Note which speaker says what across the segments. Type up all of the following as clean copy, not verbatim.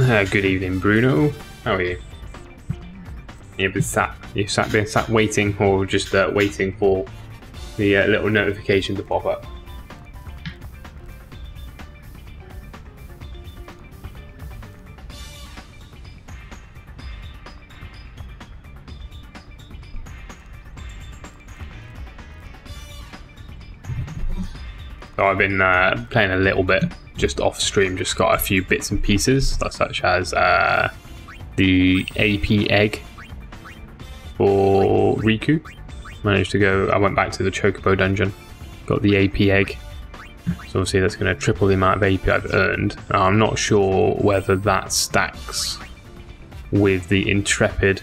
Speaker 1: Good evening, Bruno. How are you? You've been sat waiting, or just waiting for the little notification to pop up? So I've been playing a little bit just off stream, just got a few bits and pieces, such as the AP egg for Riku. Managed to go, I went back to the Chocobo dungeon, got the AP egg. So obviously that's going to triple the amount of AP I've earned. Now, I'm not sure whether that stacks with the Intrepid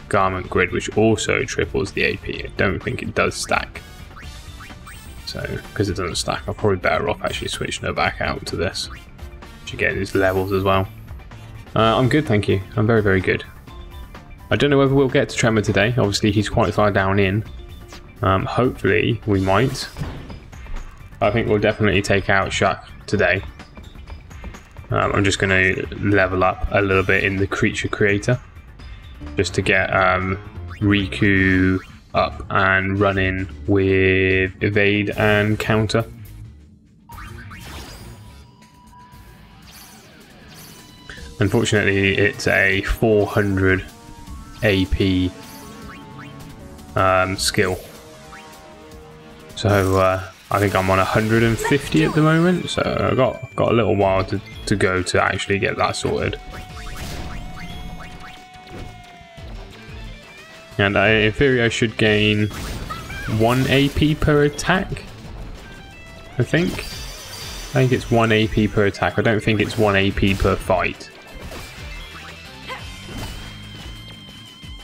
Speaker 1: garment grid, which also triples the AP. I don't think it does stack. So, because it doesn't stack, I'm probably better off actually switching her back out to this to get these levels as well. I'm good, thank you. I'm very, very good. I don't know whether we'll get to Tremor today. Obviously, he's quite far down in. Hopefully, we might. I think we'll definitely take out Chac today. I'm just going to level up a little bit in the creature creator, just to get Riku up and running with evade and counter. Unfortunately, it's a 400 AP skill, so I think I'm on 150 at the moment, so I've got a little while to go to actually get that sorted. And in theory I should gain 1 AP per attack, I think it's 1 AP per attack. I don't think it's 1 AP per fight.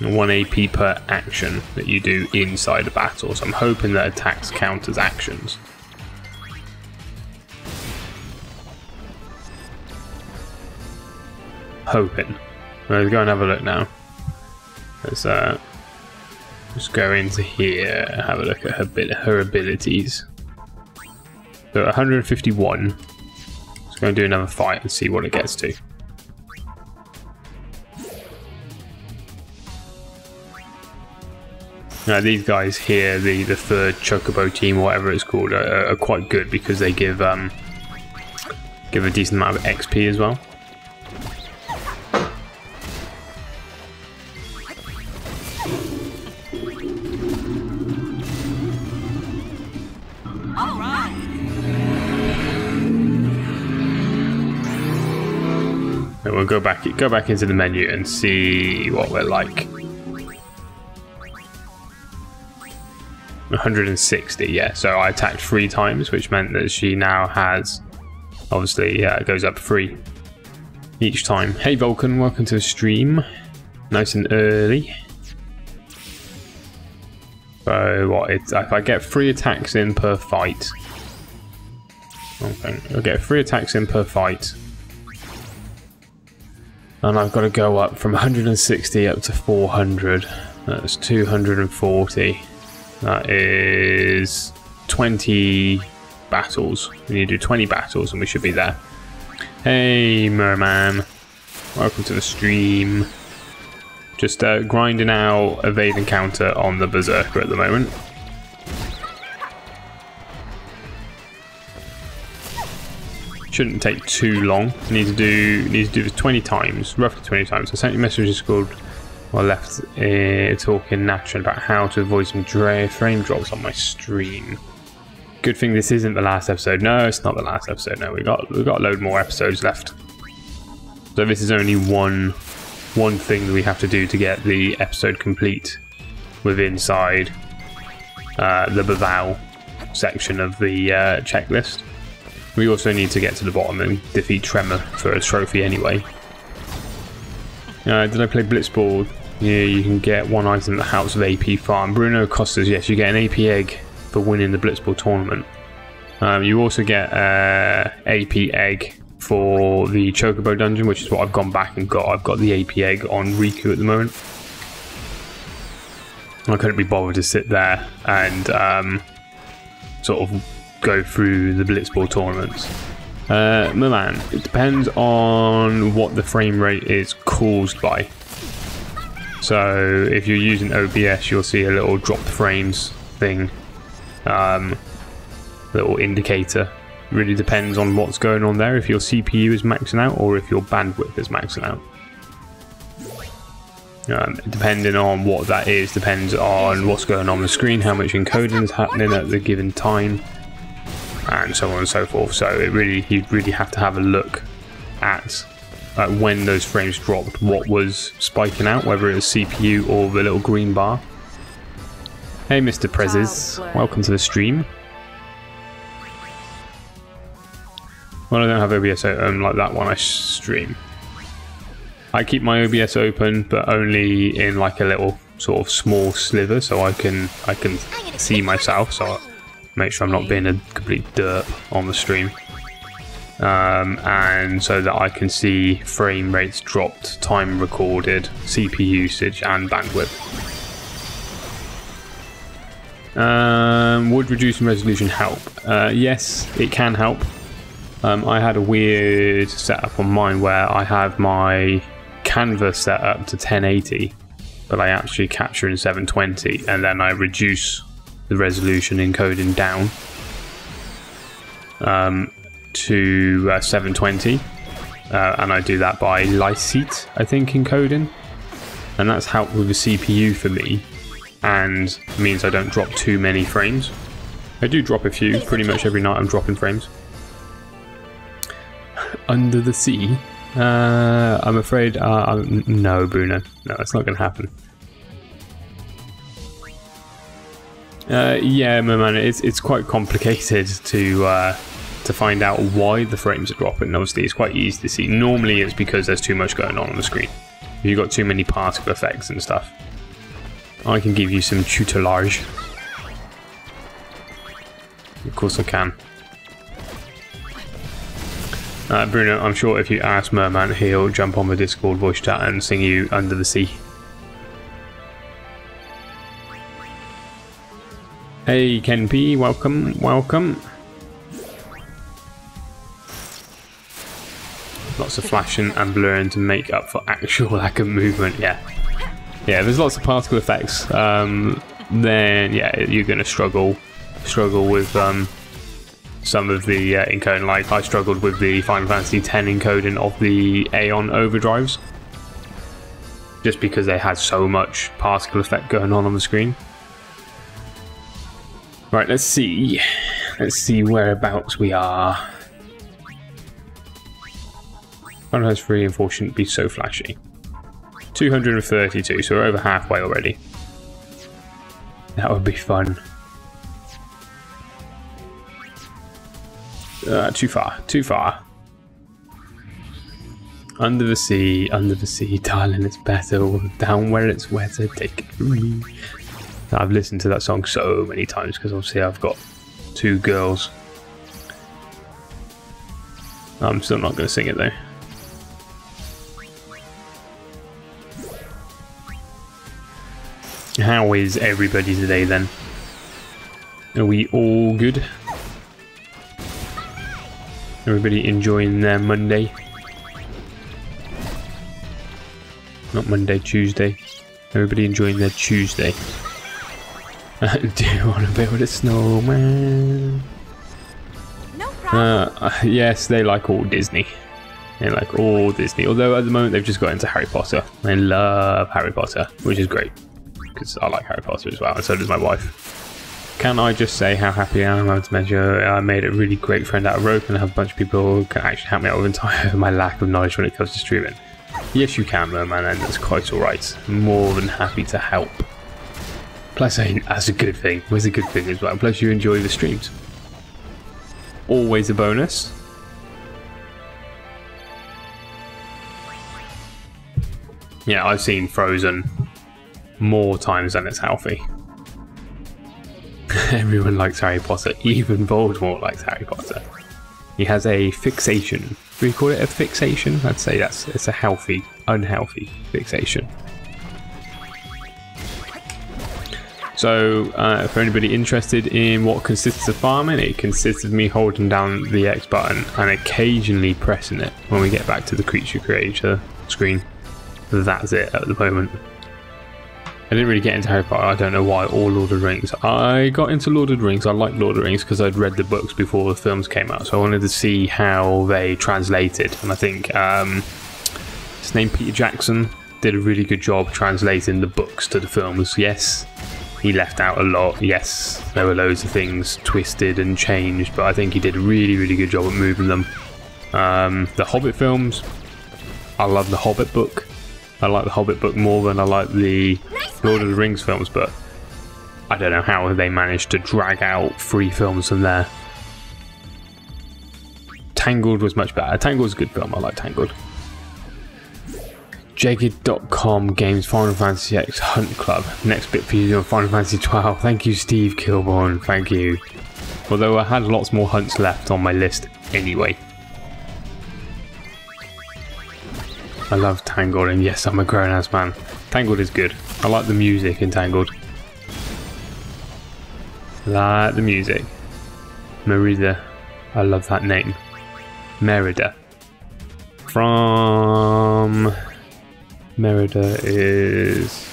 Speaker 1: 1 AP per action that you do inside a battle, so I'm hoping that attacks count as actions. Hoping. Let's go and have a look now. Let's just go into here and have a look at her abilities. So 151. Let's go and do another fight and see what it gets to. Now these guys here, the third Chocobo team or whatever it's called, are quite good because they give a decent amount of XP as well. So we'll go back into the menu and see what we're like. 160, yeah, so I attacked 3 times, which meant that she now has, obviously, it goes up 3 each time. Hey Vulcan, welcome to the stream. Nice and early. So what, if I get 3 attacks in per fight, okay, I'll get 3 attacks in per fight, and I've got to go up from 160 up to 400. That's 240. That is 20 battles. We need to do 20 battles and we should be there. Hey Merman, welcome to the stream. Just grinding out evade and counter on the Berserker at the moment. Shouldn't take too long. Need to do this 20 times, roughly 20 times. I sent you messages called, well, left talking natural about how to avoid some frame drops on my stream. Good thing this isn't the last episode. No, it's not the last episode. No, we've got a load more episodes left. So this is only one thing that we have to do to get the episode complete with inside the Bevelle section of the checklist. We also need to get to the bottom and defeat Tremor for a trophy anyway. Did I play Blitzball? Yeah, you can get 1 item at the House of AP Farm. Bruno Costas, yes, you get an AP egg for winning the Blitzball tournament. You also get AP egg for the Chocobo dungeon, which is what I've gone back and got. I've got the AP egg on Riku at the moment. I couldn't be bothered to sit there and sort of go through the Blitzball tournaments. Merman, it depends on what the frame rate is caused by. So if you're using OBS, you'll see a little dropped frames thing, little indicator. Really depends on what's going on there, if your CPU is maxing out or if your bandwidth is maxing out. Depending on what that is, depends on what's going on the screen, how much encoding is happening at the given time, and so on and so forth. So you really have to have a look at when those frames dropped, what was spiking out, whether it was CPU or the little green bar. Hey Mr. Prezes, welcome to the stream. Well, I don't have OBS open like that when I stream. I keep my OBS open, but only in like a little sort of small sliver, so I can see myself, so I make sure I'm not being a complete derp on the stream. And so that I can see frame rates dropped, time recorded, CPU usage, and bandwidth. Would reducing resolution help? Yes, it can help. I had a weird setup on mine where I have my canvas set up to 1080, but I actually capture in 720, and then I reduce the resolution encoding down to 720, and I do that by lysite, I think, encoding, and that's helped with the CPU for me, and means I don't drop too many frames. I do drop a few, pretty much every night I'm dropping frames. Under the sea? I'm afraid, no, Bruno. No, that's not going to happen. Yeah, my man, it's quite complicated to find out why the frames are dropping. Obviously, it's quite easy to see. Normally, it's because there's too much going on the screen. If you've got too many particle effects and stuff. I can give you some tutelage. Of course I can. Bruno, I'm sure if you ask Merman, he'll jump on the Discord voice chat and sing you Under the Sea. Hey Ken P, welcome, welcome. Lots of flashing and blurring to make up for actual lack of movement, yeah. Yeah, there's lots of particle effects, then yeah, you're going to struggle with some of the encoding. Like I struggled with the Final Fantasy X encoding of the Aeon overdrives, just because they had so much particle effect going on the screen. Right, let's see whereabouts we are. Final Fantasy 3 and 4 shouldn't be so flashy. 232, so we're over halfway already. That would be fun. Too far. Under the sea, darling, it's better. Down where it's wetter, take it from me. I've listened to that song so many times because obviously I've got 2 girls. I'm still not going to sing it though. How is everybody today then? Are we all good? Everybody enjoying their Monday? Not Monday, Tuesday. Everybody enjoying their Tuesday. Do you want to build a snowman?
Speaker 2: No problem.
Speaker 1: Yes, they like all Disney. They like all Disney. Although at the moment they've just got into Harry Potter. They love Harry Potter, which is great. Because I like Harry Potter as well, and so does my wife. Can I just say how happy I am to measure? I made a really great friend out of rope, and I have a bunch of people who can actually help me out with entire my lack of knowledge when it comes to streaming. Yes, you can, Merman, and that's quite alright. More than happy to help. Plus, that's a good thing. It's a good thing as well. Plus, you enjoy the streams. Always a bonus. Yeah, I've seen Frozen more times than it's healthy. Everyone likes Harry Potter. Even Voldemort likes Harry Potter. He has a fixation. Do we call it a fixation? I'd say it's a healthy, unhealthy fixation. So for anybody interested in what consists of farming, it consists of me holding down the X button and occasionally pressing it when we get back to the creature creator screen. That's it at the moment. I didn't really get into Harry Potter, I don't know why, or Lord of the Rings. I got into Lord of the Rings, I liked Lord of the Rings because I'd read the books before the films came out, so I wanted to see how they translated, and I think his name Peter Jackson did a really good job translating the books to the films. Yes, he left out a lot, yes, there were loads of things twisted and changed, but I think he did a really, really good job at moving them. The Hobbit films, I love the Hobbit book. I like the Hobbit book more than I like the Lord of the Rings films, but I don't know how they managed to drag out 3 films from there. Tangled was much better. Tangled was a good film, I like Tangled. Jagged.com Games Final Fantasy X Hunt Club. Next bit for you on Final Fantasy 12. Thank you, Steve Kilborn, thank you. Although I had lots more hunts left on my list anyway. I love Tangled, and yes, I'm a grown-ass man. Tangled is good. I like the music in Tangled. Like the music. Merida. I love that name. Merida. From... Merida is...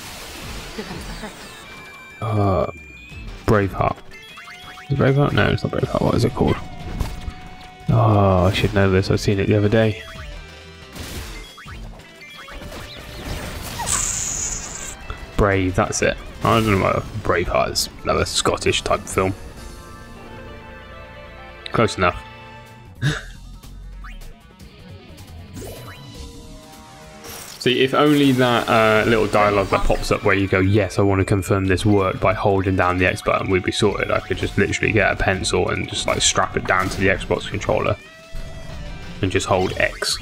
Speaker 1: Braveheart. Is it Braveheart? No, it's not Braveheart. What is it called? Oh, I should know this. I've seen it the other day. Brave, that's it. I don't know what Braveheart is. Another Scottish type film. Close enough. See, if only that little dialogue that pops up where you go, yes, I want to confirm this worked by holding down the X button, we'd be sorted. I could just literally get a pencil and just like strap it down to the Xbox controller and just hold X.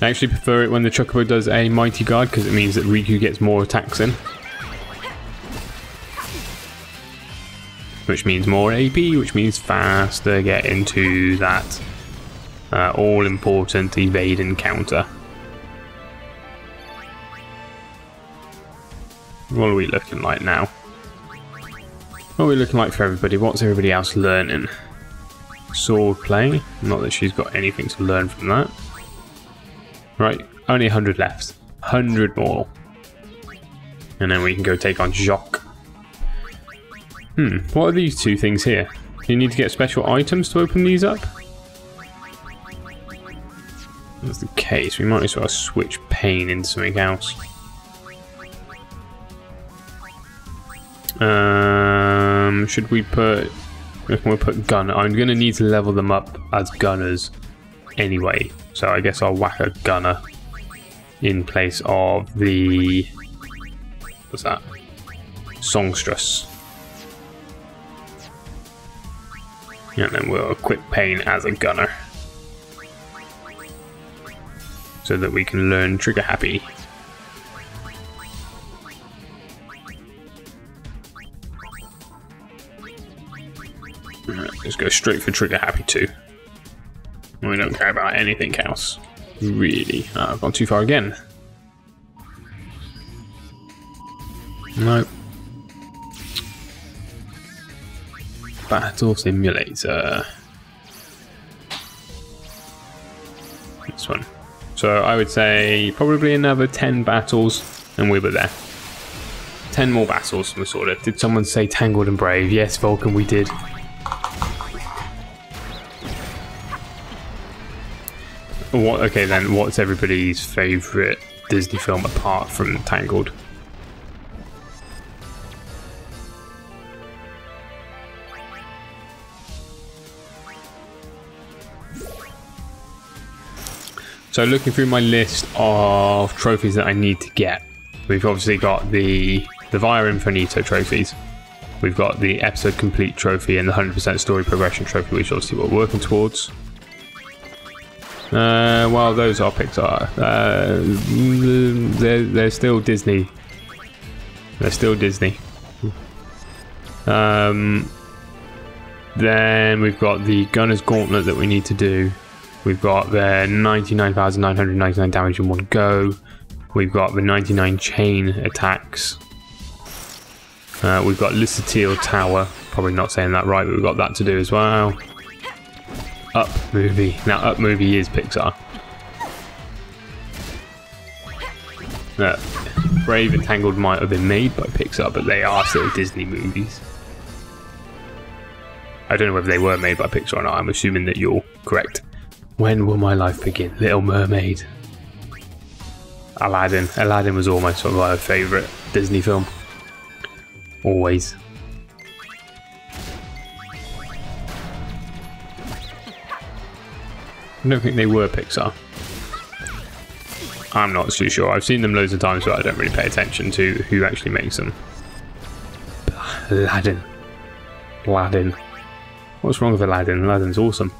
Speaker 1: I actually prefer it when the Chocobo does a Mighty Guard because it means that Riku gets more attacks in. Which means more AP, which means faster get into that all-important evade and counter. What are we looking like now? What are we looking like for everybody? What's everybody else learning? Sword play. Not that she's got anything to learn from that. Right, only 100 left. 100 more. And then we can go take on Chac. What are these 2 things here? You need to get special items to open these up? If that's the case, we might as well switch pain into something else. Should we put... We'll put gun. I'm going to need to level them up as gunners anyway. So I guess I'll whack a gunner in place of the... What's that? Songstress. And then we'll equip Pain as a gunner. So that we can learn Trigger Happy. Alright, let's go straight for Trigger Happy 2. We don't care about anything else. Really. Oh, I've gone too far again. Nope. Battle Simulator. This one. So I would say probably another 10 battles and we were there. 10 more battles and we're sorted. Did someone say Tangled and Brave? Yes, Vulcan, we did. What? Okay then, what's everybody's favourite Disney film apart from Tangled? So looking through my list of trophies that I need to get, we've obviously got the Via Infinito trophies. We've got the episode complete trophy and the 100% story progression trophy, which obviously we're working towards. Well, those are Pixar. They're still Disney. They're still Disney. Then we've got the Gunner's Gauntlet that we need to do. We've got the 99,999 damage in one go. We've got the 99 chain attacks. We've got Lucille Tower. Probably not saying that right, but we've got that to do as well. Up movie. Now, Up movie is Pixar. Brave and Tangled might have been made by Pixar, but they are still Disney movies. I don't know whether they were made by Pixar or not. I'm assuming that you're correct. When Will My Life Begin? Little Mermaid. Aladdin. Aladdin was almost sort of my favourite Disney film. Always. I don't think they were Pixar. I'm not too sure. I've seen them loads of times, but I don't really pay attention to who actually makes them. Aladdin. Aladdin. What's wrong with Aladdin? Aladdin's awesome.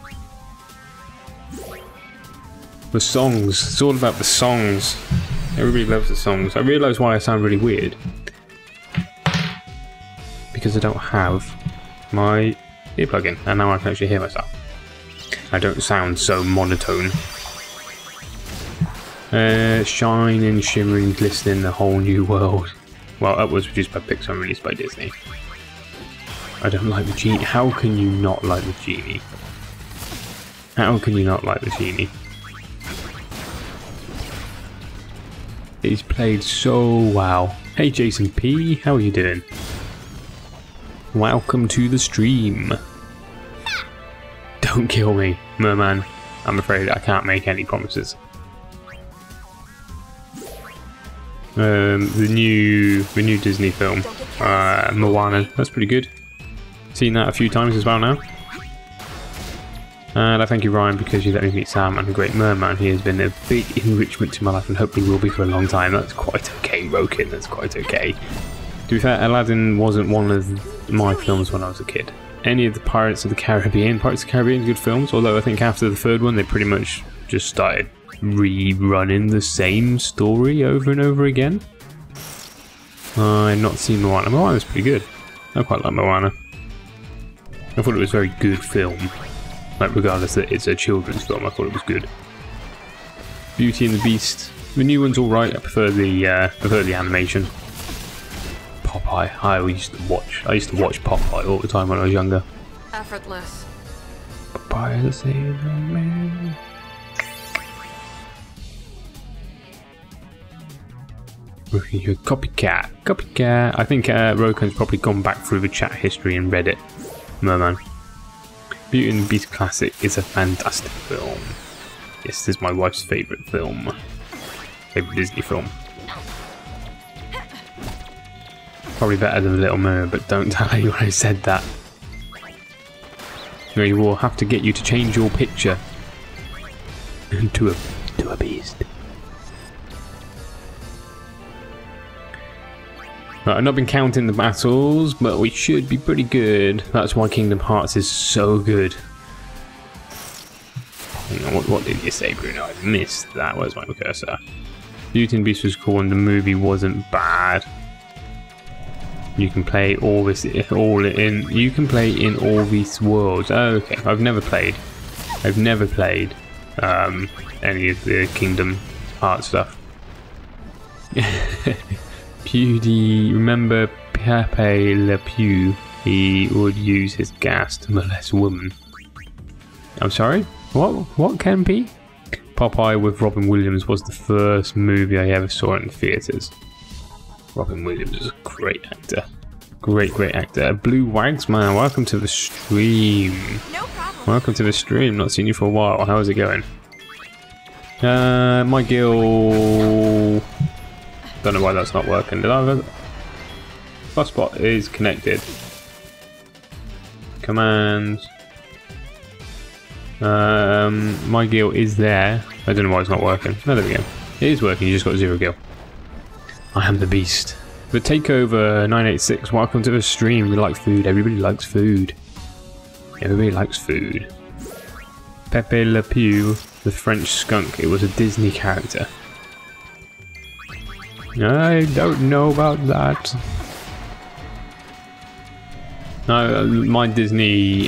Speaker 1: The songs. It's all about the songs. Everybody loves the songs. I realise why I sound really weird. Because I don't have my ear plug-in, and now I can actually hear myself. I don't sound so monotone. Shining, shimmering, glistening, a whole new world. Well, Up was produced by Pixar and released by Disney. I don't like the genie. How can you not like the genie? How can you not like the genie? He's played so well. Hey Jason P, how are you doing? Welcome to the stream. Don't kill me, Merman. I'm afraid I can't make any promises. The new Disney film, Moana. That's pretty good. Seen that a few times as well now. And I thank you, Ryan, because you let me meet Sam and the Great Merman. He has been a big enrichment to my life and hopefully will be for a long time. That's quite okay, Rokin. That's quite okay. To be fair, Aladdin wasn't one of my films when I was a kid. Any of the Pirates of the Caribbean. Pirates of the Caribbean are good films, although I think after the third one they pretty much just started rerunning the same story over and over again. I've not seen Moana. Moana's pretty good. I quite like Moana. I thought it was a very good film. Like, regardless that it's a children's film, I thought it was good. Beauty and the Beast. The new one's alright. I prefer the animation. Popeye. I used to watch Popeye all the time when I was younger.
Speaker 2: Effortless.
Speaker 1: Popeye the Sailor Man. You're a copycat. Copycat. I think Rokan's probably gone back through the chat history and read it. Merman. Beauty and the Beast classic is a fantastic film. Yes, this is my wife's favourite film. Favourite Disney film. Probably better than Little Mermaid, but don't tell anyone I said that. We will have to get you to change your picture to a beast. Right, I've not been counting the battles, but we should be pretty good. That's why Kingdom Hearts is so good. What did you say, Bruno? I missed that. Where's my cursor? Beauty and the Beast was cool and the movie wasn't bad. You can play all this you can play in all these worlds. Oh, okay. I've never played any of the Kingdom Hearts stuff. Pewdie, remember Pepe Le Pew? He would use his gas to molest women. I'm sorry? What can be? Popeye with Robin Williams was the first movie I ever saw in the theatres. Robin Williams is a great actor. Great actor. Blue Wags, man, welcome to the stream.
Speaker 2: No problem.
Speaker 1: Welcome to the stream. Not seen you for a while. How's it going? My guild. Don't know why that's not working. Did I have a hotspot is connected. Commands. My guild is there. I don't know why it's not working. No, there we go. It is working. You just got 0 gil. I am the beast. The Takeover 986. Welcome to the stream. We like food. Everybody likes food. Everybody likes food. Pepe Le Pew, the French skunk. It was a Disney character. I don't know about that. No, my Disney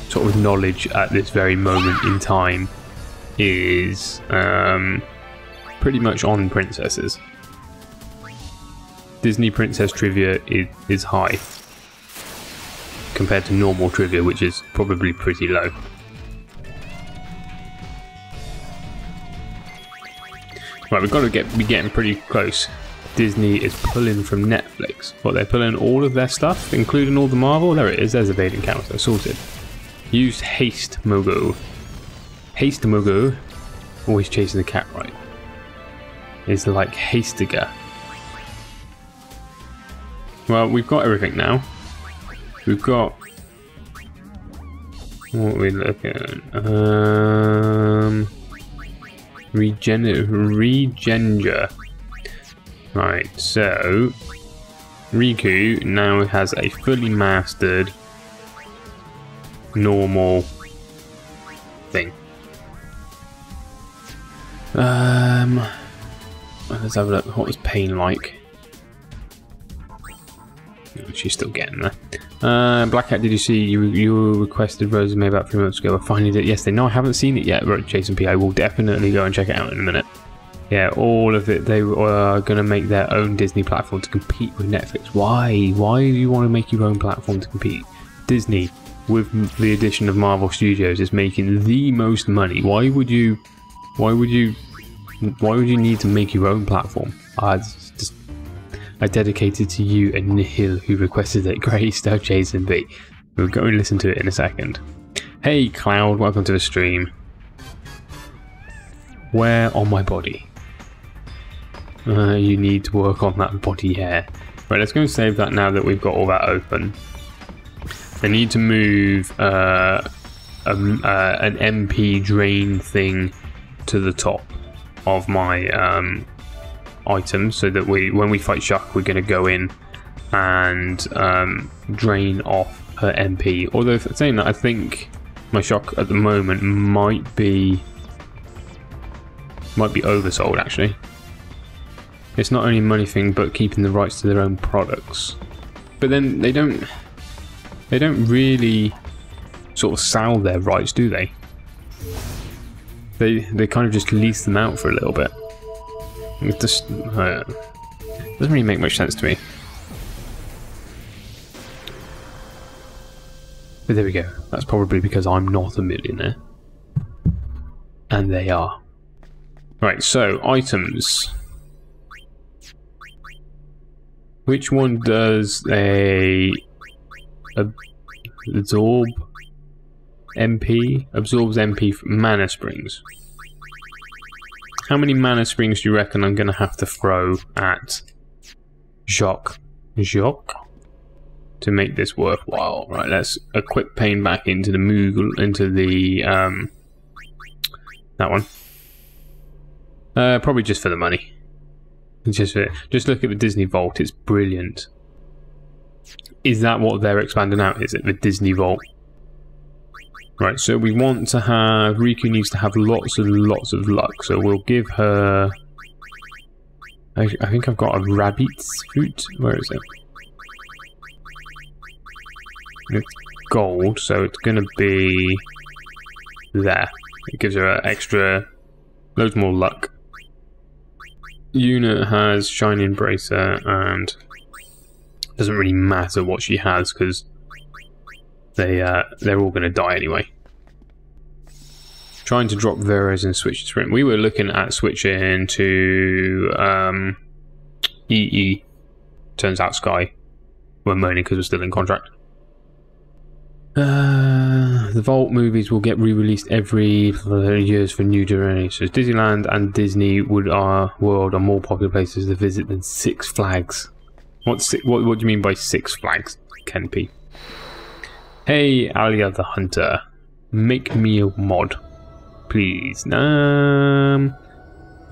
Speaker 1: sort of knowledge at this very moment in time is pretty much on princesses. Disney princess trivia is high compared to normal trivia, which is probably pretty low. Right, we've got to be getting pretty close. Disney is pulling from Netflix. What, they're pulling all of their stuff, including all the Marvel? There it is, there's a evading counter, sorted. Use haste Mogo. Haste Mogo, always chasing the cat right. Is like Hastiger. Well, we've got everything now. We've got... What are we looking at? Regenger. Right, so... Riku now has a fully mastered normal thing. Let's have a look. What was Pain like? She's still getting there. Black Cat, did you see you requested Resume about 3 months ago? I finally did it yesterday. No, I haven't seen it yet, Jason P. I will definitely go and check it out in a minute. Yeah, all of it. They are going to make their own Disney platform to compete with Netflix. Why? Why do you want to make your own platform to compete? Disney, with the addition of Marvel Studios, is making the most money. Why would you need to make your own platform? I dedicated to you and Nihil, who requested it. Great stuff, Jason B. We'll go and listen to it in a second. Hey Cloud, welcome to the stream. Where on my body? You need to work on that body hair. Right, let's go and save that now that we've got all that open. I need to move an MP drain thing to the top of my items, so that when we fight Chac, we're going to go in and drain off her MP. Although, saying that, I think my Chac at the moment might be oversold. Actually, it's not only a money thing, but keeping the rights to their own products. But then they don't really sort of sell their rights, do they? They kind of just lease them out for a little bit. It just doesn't really make much sense to me. But there we go. That's probably because I'm not a millionaire. And they are. Right, so items. Which one does absorb MP? Absorbs MP from mana springs. How many mana springs do you reckon I'm going to have to throw at Chac to make this worthwhile? Right, let's equip Pain back into the Moogle, into the that one. Probably just for the money. Just look at the Disney Vault. It's brilliant. Is that what they're expanding out? Is it the Disney Vault? Right, so we want to have... Riku needs to have lots and lots of luck, so we'll give her... I think I've got a rabbit's fruit. Where is it? It's gold, so it's going to be... there. It gives her extra... loads more luck. Yuna has Shining Bracer, and... it doesn't really matter what she has, because... they're all going to die anyway. Trying to drop Veros and switch to Sprint. We were looking at switching to EE. Turns out Sky. We're moaning because we're still in contract. The Vault movies will get re-released every years for new generations. Disneyland and Disney World are more popular places to visit than Six Flags. What do you mean by Six Flags, Ken P? Hey, Alia the Hunter, make me a mod, please. The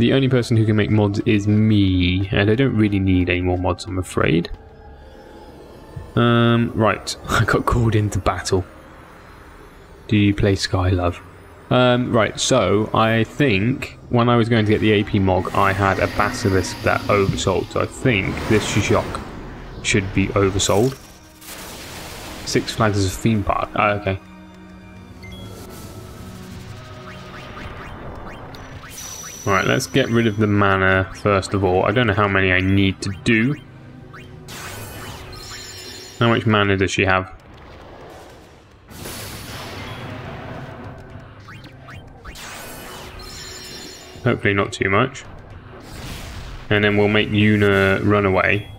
Speaker 1: only person who can make mods is me, and I don't really need any more mods, I'm afraid. Right, I got called into battle. Do you play Skylove? Right, so I think when I was going to get the AP Mog, I had a Basilisk that oversold, so I think this Chac should be oversold. Six Flags is a theme park. Ah, okay. Alright, let's get rid of the mana first of all. I don't know how many I need to do. How much mana does she have? Hopefully not too much. And then we'll make Yuna run away.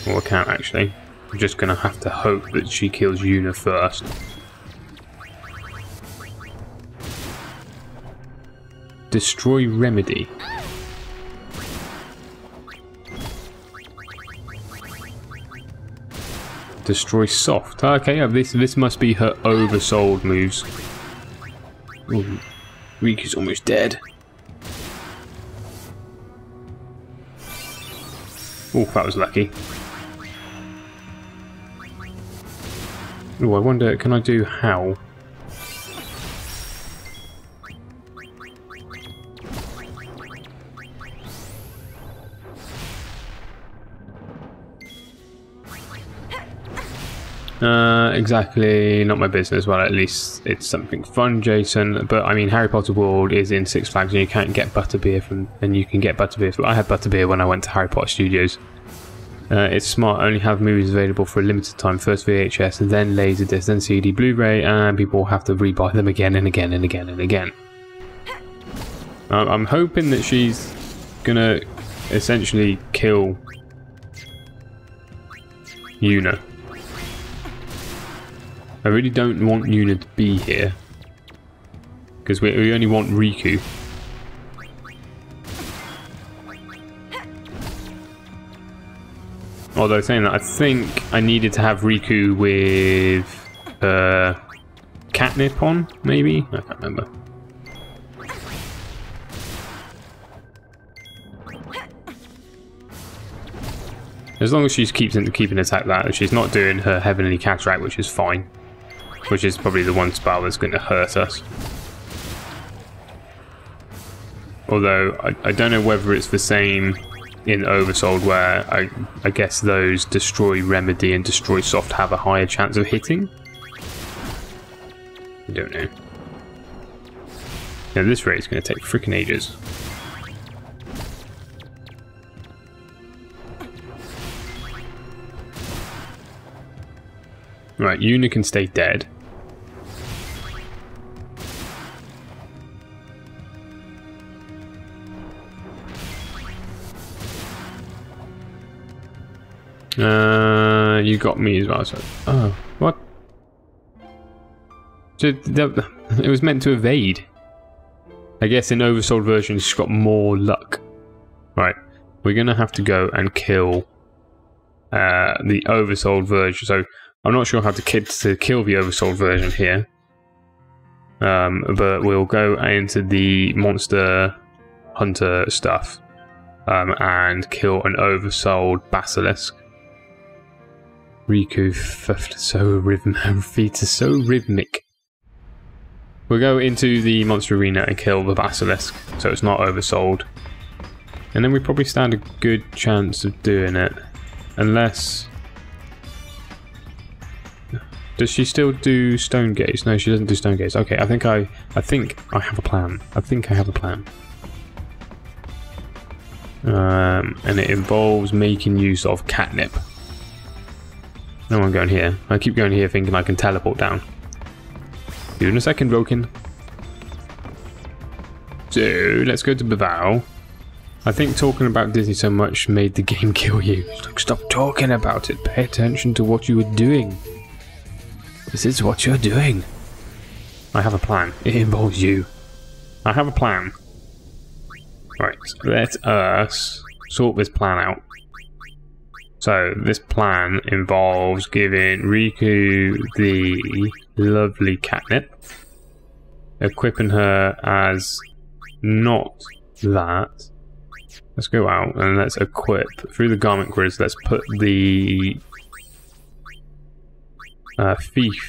Speaker 1: Well, I can't actually. I'm just going to have to hope that she kills Yuna first. Destroy Remedy. Destroy Soft. Okay, yeah, this must be her oversold moves. Ooh, Riku's almost dead. Oh, that was lucky. Oh, I wonder, can I do Howl? Exactly, not my business. Well, at least it's something fun, Jason. But I mean, Harry Potter World is in Six Flags, and you can't get butterbeer from. And you can get butterbeer. I had butterbeer when I went to Harry Potter Studios. It's smart. Only have movies available for a limited time. First VHS, then Laserdisc, then CD, Blu-ray, and people have to rebuy them again and again and again and again. I'm hoping that she's gonna essentially kill Yuna. I really don't want Yuna to be here, because we only want Riku. Although saying that, I think I needed to have Riku with catnip on, maybe? I can't remember. As long as she keeps keeping attack that, she's not doing her Heavenly Cataract, which is fine. Which is probably the one spell that's going to hurt us. Although, I don't know whether it's the same in Oversold, where I guess those Destroy Remedy and Destroy Soft have a higher chance of hitting. I don't know. Now this raid's going to take freaking ages. Right, Yuna can stay dead. You got me as well, so... Oh, what? So, it was meant to evade. I guess in Oversold version she's got more luck. Right, we're gonna have to go and kill the Oversold version, so I'm not sure how to kill the Oversold version here. But we'll go into the Monster Hunter stuff and kill an Oversold Basilisk. Riku feet are so rhythmic. We'll go into the monster arena and kill the Basilisk, so it's not oversold. And then we probably stand a good chance of doing it. Unless... Does she still do Stone Gaze? No, she doesn't do Stone Gaze. Okay, I think I have a plan. I think I have a plan. And it involves making use of catnip. No one going here. I keep going here thinking I can teleport down. See you in a second, Rokin. So, let's go to Bevelle. I think talking about Disney so much made the game kill you. Stop talking about it. Pay attention to what you were doing. This is what you're doing. I have a plan. It involves you. I have a plan. Right, let us sort this plan out. So, this plan involves giving Riku the lovely catnip, equipping her as not that. Let's go out and let's equip through the garment grids. Let's put the thief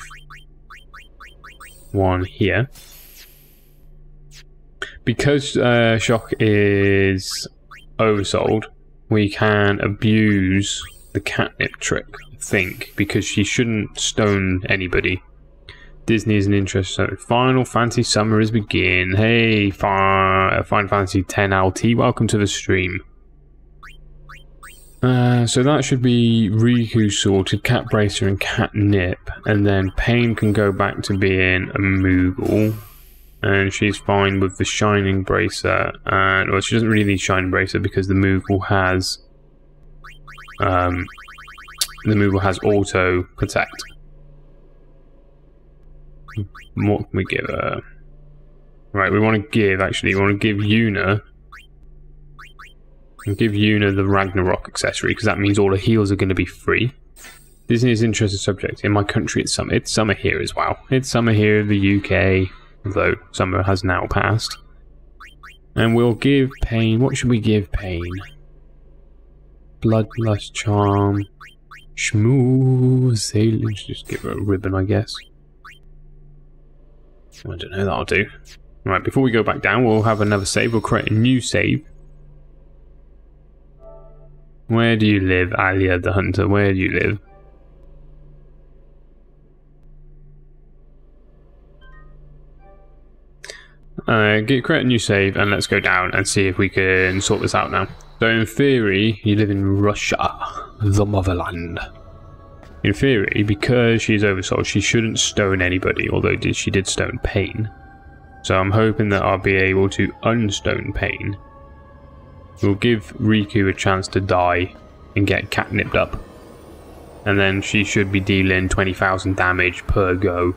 Speaker 1: one here. Because Chac is oversold, we can abuse the catnip trick, I think, because she shouldn't stone anybody. Disney is an interest. So Final Fantasy Summer is begin. Hey, Final Fantasy X LT, welcome to the stream. So that should be Riku sorted, Cat Bracer and Catnip, and then Pain can go back to being a Moogle, and she's fine with the Shining Bracer, and well, she doesn't really need Shining Bracer because the Moogle has Auto Protect. What can we give her? Right, we want to give Yuna. And give Yuna the Ragnarok accessory, because that means all the heals are going to be free. Disney is an interesting subject. In my country, it's summer. It's summer here as well. It's summer here in the UK, although summer has now passed. And we'll give Pain. What should we give Pain? Bloodlust Charm. Shmoo. Sailing. Just give her a ribbon, I guess. I don't know, that'll do. Right, before we go back down, we'll have another save. We'll create a new save. Where do you live, Alia the Hunter? Where do you live? Create a new save and let's go down and see if we can sort this out now. So in theory, you live in Russia, the motherland. In theory, because she's oversold, she shouldn't stone anybody, although she did stone Pain. So I'm hoping that I'll be able to unstone Pain. We'll give Riku a chance to die and get catnipped up. And then she should be dealing 20,000 damage per go.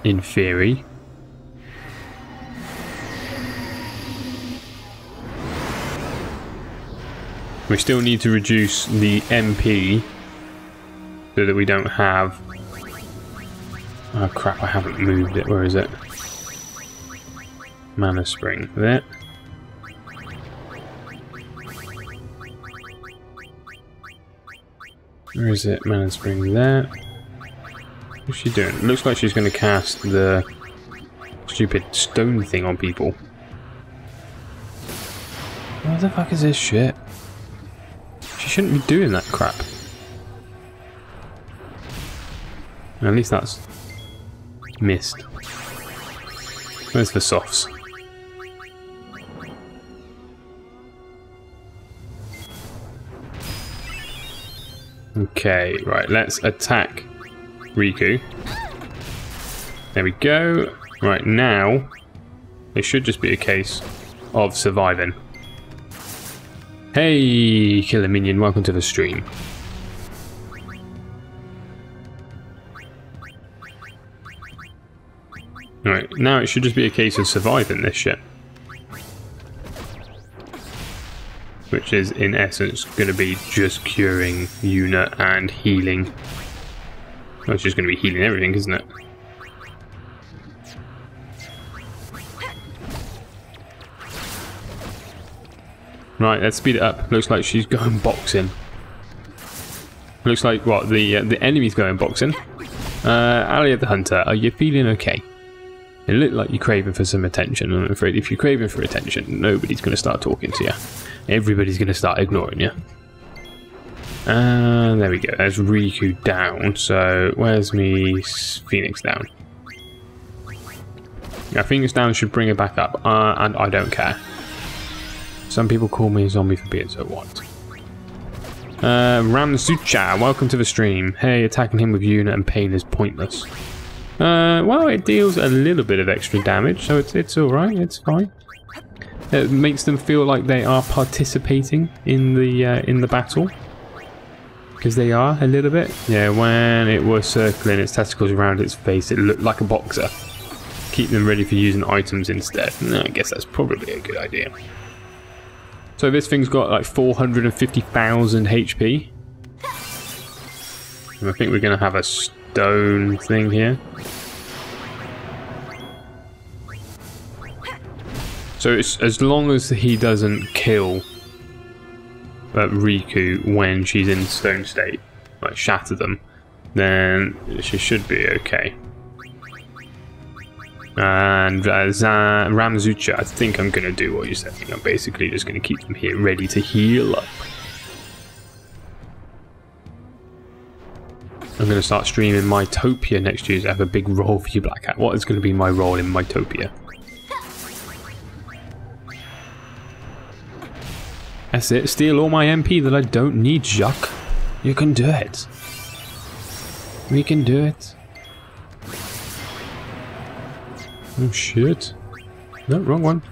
Speaker 1: In theory. We still need to reduce the MP so that we don't have... Oh crap, I haven't moved it. Where is it? Mana Spring. There. Where is it? Mana Spring there. What's she doing? It looks like she's going to cast the stupid stone thing on people. What the fuck is this shit? She shouldn't be doing that crap. At least that's missed. Where's the softs? Okay, right, let's attack Riku. There we go. Right, now it should just be a case of surviving. Hey, Killer Minion, welcome to the stream. Right, now it should just be a case of surviving this shit. Which is, in essence, going to be just curing Yuna and healing. Well, it's just going to be healing everything, isn't it? Right, let's speed it up. Looks like she's going boxing. Looks like, what, the enemy's going boxing. Alia the Hunter, are you feeling okay? It looked like you're craving for some attention. I'm afraid if you're craving for attention, nobody's going to start talking to you. Everybody's going to start ignoring you. There we go. There's Riku down. So, where's me Phoenix down? Yeah, Phoenix down should bring her back up. And I don't care. Some people call me a zombie for being so what? Ramzucha, welcome to the stream. Hey, attacking him with Yuna and Pain is pointless. Well, it deals a little bit of extra damage, so it's alright, it's fine. It makes them feel like they are participating in the battle. Because they are, a little bit. Yeah, when it was circling its testicles around its face, it looked like a boxer. Keep them ready for using items instead. No, I guess that's probably a good idea. So this thing's got like 450,000 HP. And I think we're going to have a stone thing here. So it's, as long as he doesn't kill Riku when she's in stone state, like shatter them, then she should be okay. And Ramzucha, I think I'm going to do what you said. I'm basically just going to keep them here ready to heal up. I'm going to start streaming Mytopia next year. So I have a big role for you, Black Hat. What is going to be my role in Mytopia? That's it. Steal all my MP that I don't need, Chac. You can do it. We can do it. Oh shit. No, wrong one.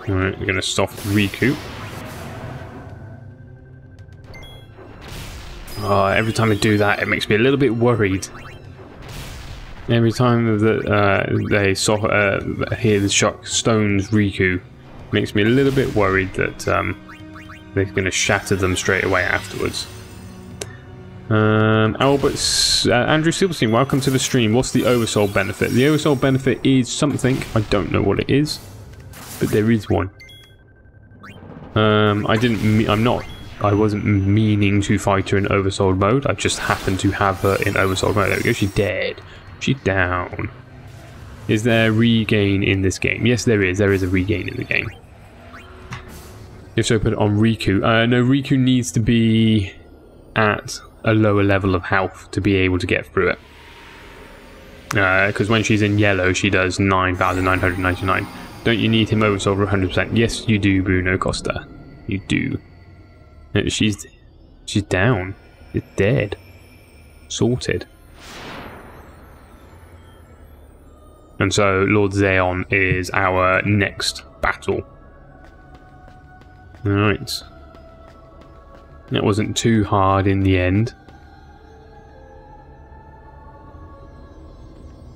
Speaker 1: Alright, we're gonna soft recoup. Oh, every time I do that, it makes me a little bit worried. Every time that they hear the shock stones Riku, makes me a little bit worried that they're going to shatter them straight away afterwards. Andrew Silverstein, welcome to the stream. What's the Oversoul benefit? The Oversoul benefit is something. I don't know what it is, but there is one. I wasn't meaning to fight her in Oversoul mode. I just happened to have her in Oversoul mode. There we go. She's dead. She's down. Is there regain in this game? Yes, there is. There is a regain in the game. If so, put it on Riku. No, Riku needs to be at a lower level of health to be able to get through it. Because when she's in yellow, she does 9,999. Don't you need him oversoul for 100%? Yes, you do, Bruno Costa. You do. She's down. She's dead. Sorted. And so Lord Zeon is our next battle. Alright. That wasn't too hard in the end.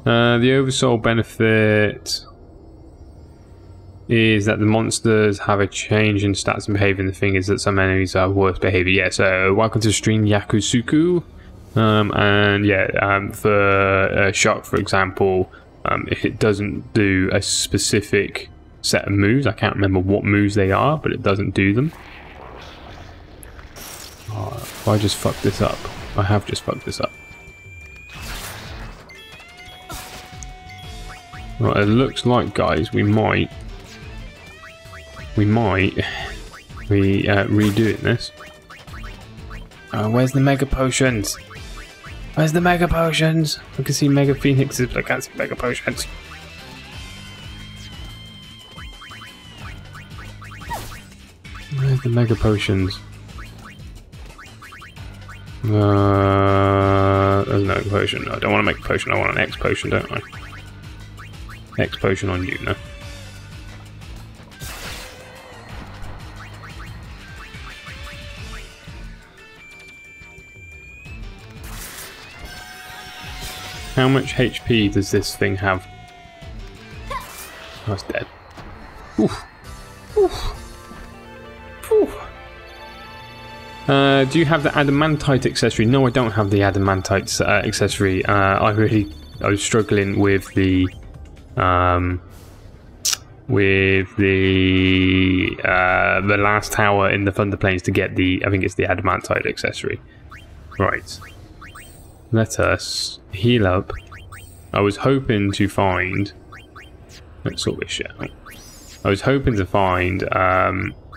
Speaker 1: The Oversoul benefit is that the monsters have a change in stats and behavior, and the thing is that some enemies have worse behavior. Yeah, so welcome to the stream, Yakusuku. For Chac, for example, if it doesn't do a specific set of moves, I can't remember what moves they are, but it doesn't do them. Oh, if I just fucked this up. I have just fucked this up. Right, it looks like, guys, we might be redoing this. Where's the Mega Potions? Where's the Mega Potions? I can see Mega Phoenixes, but I can't see Mega Potions. Where's the Mega Potions? There's no potion. I don't want to make a potion, I want an X potion, don't I? X potion on you, no? How much HP does this thing have? Oh, it's dead. Oof. Oof. Oof. Do you have the adamantite accessory? No, I don't have the adamantite accessory. I was struggling with the last tower in the Thunder Plains to get the, I think it's the adamantite accessory. Right. Let us heal up. I was hoping to find... Let's sort this shit out. I was hoping to find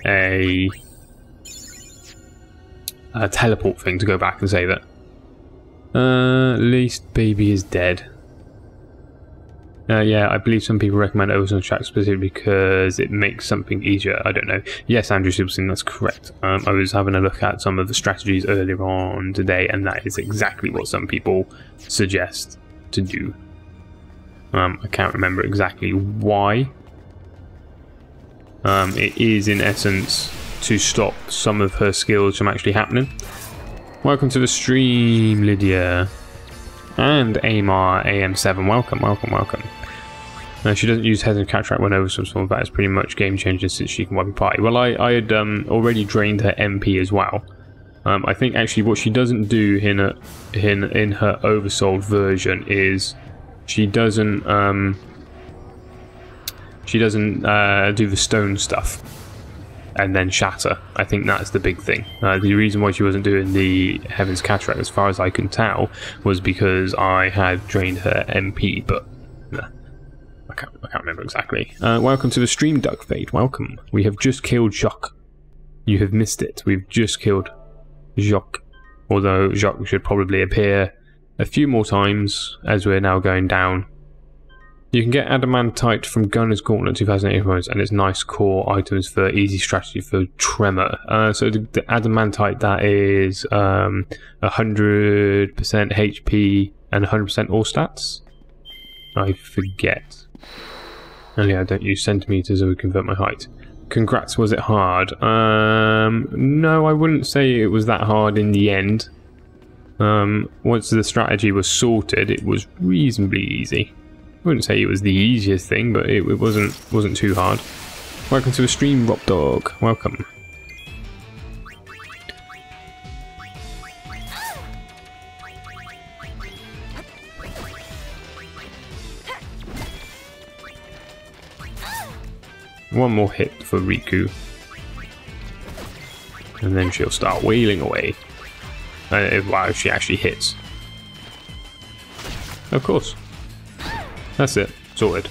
Speaker 1: a teleport thing to go back and say that least baby is dead. Yeah, I believe some people recommend Oversoul Chac specifically because it makes something easier. I don't know. Yes, Andrew Silverstein, that's correct. I was having a look at some of the strategies earlier on today, and that is exactly what some people suggest to do. I can't remember exactly why. It is, in essence, to stop some of her skills from actually happening. Welcome to the stream, Lydia. And Amar AM7, welcome, welcome, welcome. She doesn't use Head and Cataract when over some of that is pretty much game changer since she can wipe a party. Well, I had already drained her MP as well. I think actually what she doesn't do in her Oversoul version is she doesn't do the stone stuff and then shatter. I think that's the big thing. The reason why she wasn't doing the Heaven's Cataract, as far as I can tell, was because I had drained her MP, but I can't remember exactly. Welcome to the stream, Duck Fate. Welcome. We have just killed Chac. You have missed it. We've just killed Chac. Although Chac should probably appear a few more times as we're now going down. You can get adamantite from Gunner's Gauntlet 2008 points, and it's nice core items for easy strategy for Tremor. So the adamantite, that is 100% HP and 100% all stats. I forget. Oh yeah, I don't use centimeters, or we convert my height. Congrats, was it hard? No, I wouldn't say it was that hard in the end. Once the strategy was sorted, it was reasonably easy. I wouldn't say it was the easiest thing, but it wasn't too hard. Welcome to the stream, Rob Dog. Welcome. One more hit for Riku, and then she'll start wailing away. Wow, she actually hits. Of course. That's it. Sorted.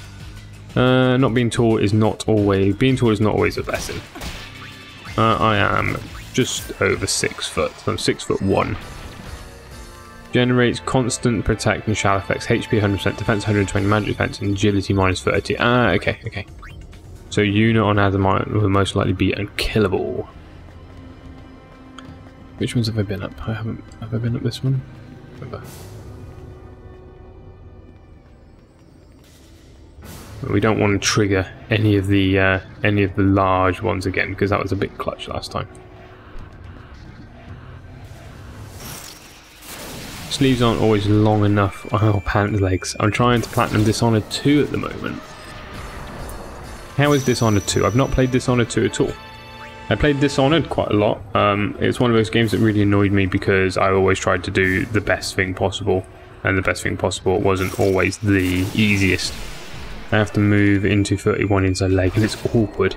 Speaker 1: Not being tall is not always... Being tall is not always a blessing. I am just over 6 foot. So I'm 6'1". Generates constant protect and shell effects. HP 100%, defense 120, magic defense, and agility minus 30. Ah, okay, okay. So unit on Adamite will most likely be unkillable. Which ones have I been up? Have I been up this one? Remember. We don't want to trigger any of the large ones again, because that was a bit clutch last time. Sleeves aren't always long enough. Oh, pant legs. I'm trying to Platinum Dishonored 2 at the moment. How is Dishonored 2? I've not played Dishonored 2 at all. I played Dishonored quite a lot. It's one of those games that really annoyed me because I always tried to do the best thing possible, and the best thing possible wasn't always the easiest. I have to move into 31 inside leg, and it's awkward.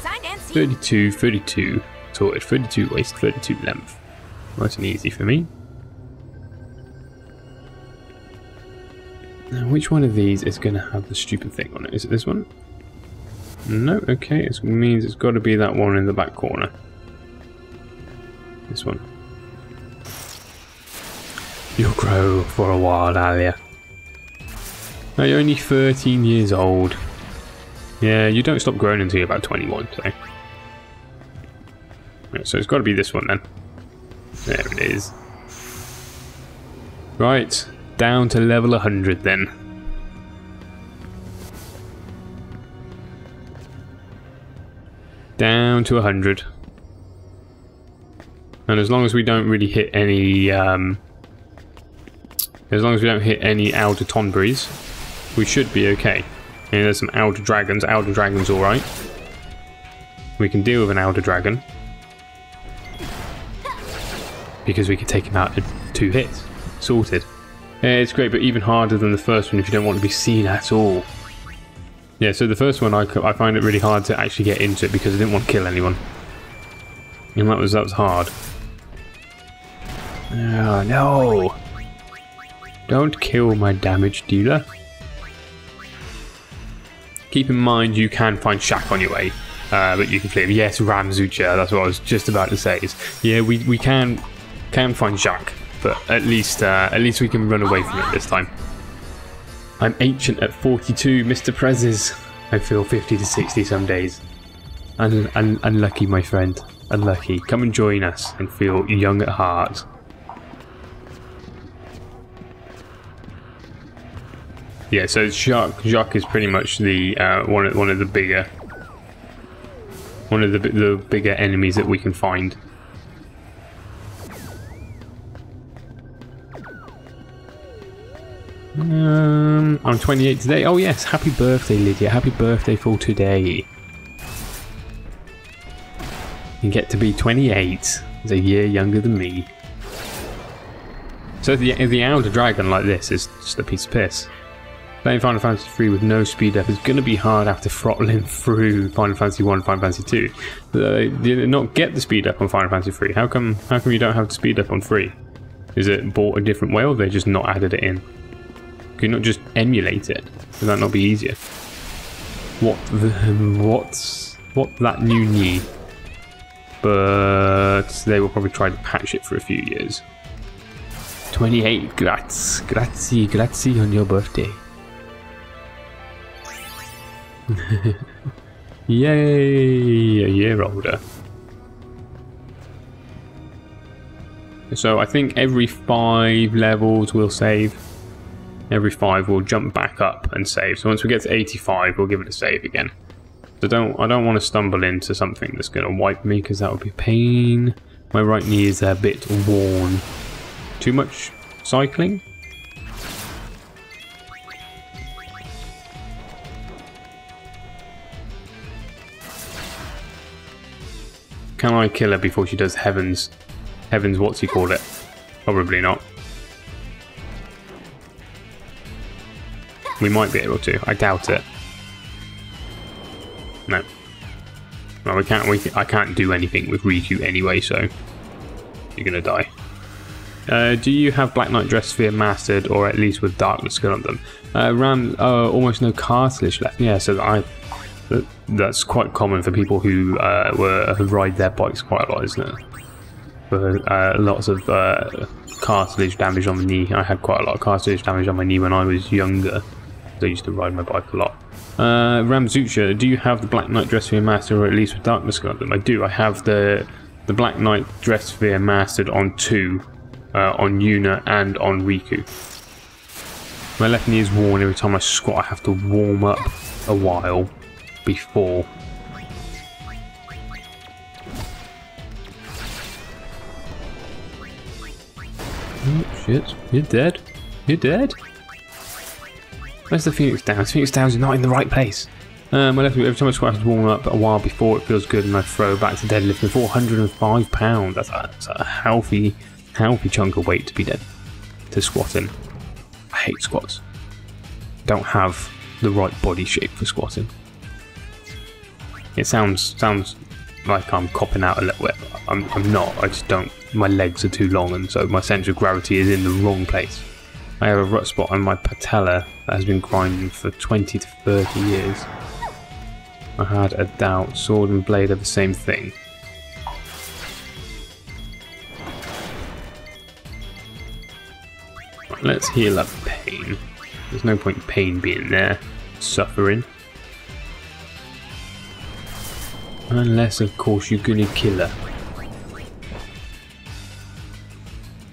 Speaker 1: 32, 32, sorted. 32 waist, 32 length. Nice and easy for me. Now, which one of these is going to have the stupid thing on it? Is it this one? No, okay, it means it's got to be that one in the back corner. This one. You'll grow for a while, Alia. Now, you're only 13 years old. Yeah, you don't stop growing until you're about 21, so... Right, so it's got to be this one then. There it is. Right, down to level 100 then. Down to 100. And as long as we don't really hit any... as long as we don't hit any outer Tonberries, we should be okay. And there's some Elder Dragons. Elder Dragon's alright. We can deal with an Elder Dragon. Because we can take him out in 2 hits. Sorted. Yeah, it's great, but even harder than the first one if you don't want to be seen at all. Yeah, so the first one I find it really hard to actually get into it because I didn't want to kill anyone. And that was hard. Oh, no! Don't kill my damage dealer. Keep in mind you can find Chac on your way, but you can flee him. Yes, Ramzucha, that's what I was just about to say. Is, yeah, we can find Chac, but at least we can run away from it this time. I'm ancient at 42, Mr. Prezes. I feel 50 to 60 some days. Unlucky, my friend. Unlucky. Come and join us and feel young at heart. Yeah, so Chac is pretty much the one of the bigger enemies that we can find. I'm 28 today. Oh yes, happy birthday, Lydia. Happy birthday for today. You get to be 28. It's a year younger than me. So the Elder Dragon like this is just a piece of piss. Playing Final Fantasy 3 with no speed up is going to be hard after throttling through Final Fantasy 1 and Final Fantasy 2. Did it not get the speed up on Final Fantasy 3? How come you don't have the speed up on 3? Is it bought a different way or they just not added it in? Could you not just emulate it? Would that not be easier? What's that new knee? But they will probably try to patch it for a few years. 28, grazie on your birthday. Yay, a year older. So I think every 5 levels we'll save. Every 5 we'll jump back up and save. So once we get to 85, we'll give it a save again. So I don't want to stumble into something that's going to wipe me, because that would be pain. My right knee is a bit worn. Too much cycling? Can I kill her before she does heavens what's he called it? Probably not. We might be able to. I doubt it. No. No, we can't. I can't do anything with Riku anyway, so you're gonna die. Do you have Black Knight Dress Sphere mastered, or at least with Darkness skill on them? Ram, almost no cartilage left. Yeah, so that's quite common for people who ride their bikes quite a lot, isn't it? For lots of cartilage damage on the knee. I had quite a lot of cartilage damage on my knee when I was younger. I used to ride my bike a lot. Ramzucha, do you have the Black Knight Dress Sphere mastered, or at least with Darkness skill on them? I do. I have the Black Knight Dress Sphere mastered on 2. On Yuna and on Riku. My left knee is worn. Every time I squat I have to warm up a while before. Oh shit, you're dead. You're dead? Where's the Phoenix Downs? Phoenix Downs is not in the right place. My left knee, every time I squat I have to warm up a while before it feels good, and I throw back to deadlifting. 405 pounds. That's a healthy chunk of weight to be dead to squatting. I hate squats. Don't have the right body shape for squatting. It sounds like I'm copping out a little bit. I'm not. I just don't. My legs are too long, and so my center of gravity is in the wrong place. I have a rut spot on my patella that has been grinding for 20 to 30 years. I had a doubt. Sword and blade are the same thing. Let's heal up pain. There's no point in pain being there. Suffering. Unless, of course, you're gonna kill her.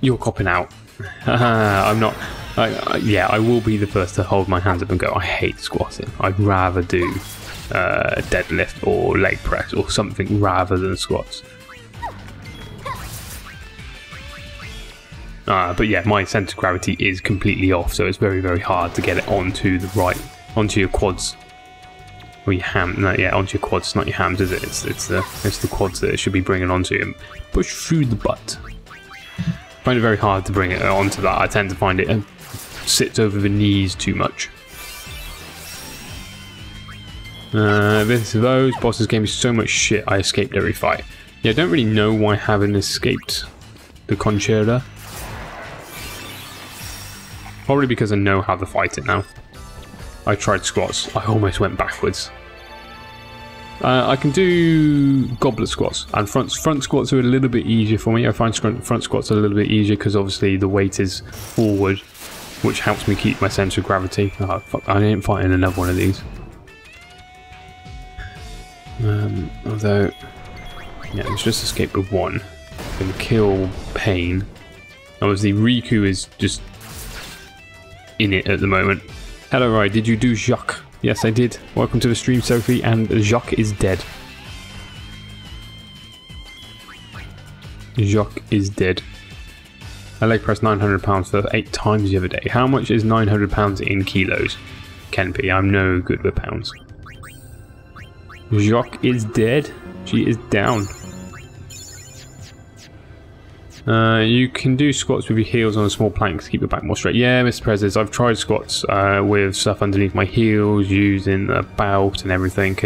Speaker 1: You're copping out. I'm not. Yeah, I will be the first to hold my hands up and go, I hate squatting. I'd rather do deadlift or leg press or something rather than squats. But yeah, my centre of gravity is completely off, so it's very, very hard to get it onto your quads. Or your onto your quads, not your hams, is it? It's the quads that it should be bringing onto and push through the butt. I find it very hard to bring it onto that. I tend to find it sits over the knees too much. This those bosses gave me so much shit. I escaped every fight. Yeah, I don't really know why I haven't escaped the Conchera. Probably because I know how to fight it now. I tried squats. I almost went backwards. I can do goblet squats, and front squats are a little bit easier for me. I find front squats are a little bit easier because obviously the weight is forward, which helps me keep my centre of gravity. Oh fuck! I ain't fighting another one of these. Although, yeah, let's just escape with one. Gonna kill Pain. Obviously, Riku is just in it at the moment. Hello, Rai. Did you do Chac? Yes, I did. Welcome to the stream, Sophie. And Chac is dead. Chac is dead. I leg pressed 900 pounds for 8 times the other day. How much is 900 pounds in kilos? Kenpy, I'm no good with pounds. Chac is dead. She is down. You can do squats with your heels on a small plank to keep your back more straight. Yeah, Mr. Prezes, I've tried squats with stuff underneath my heels, using a belt and everything.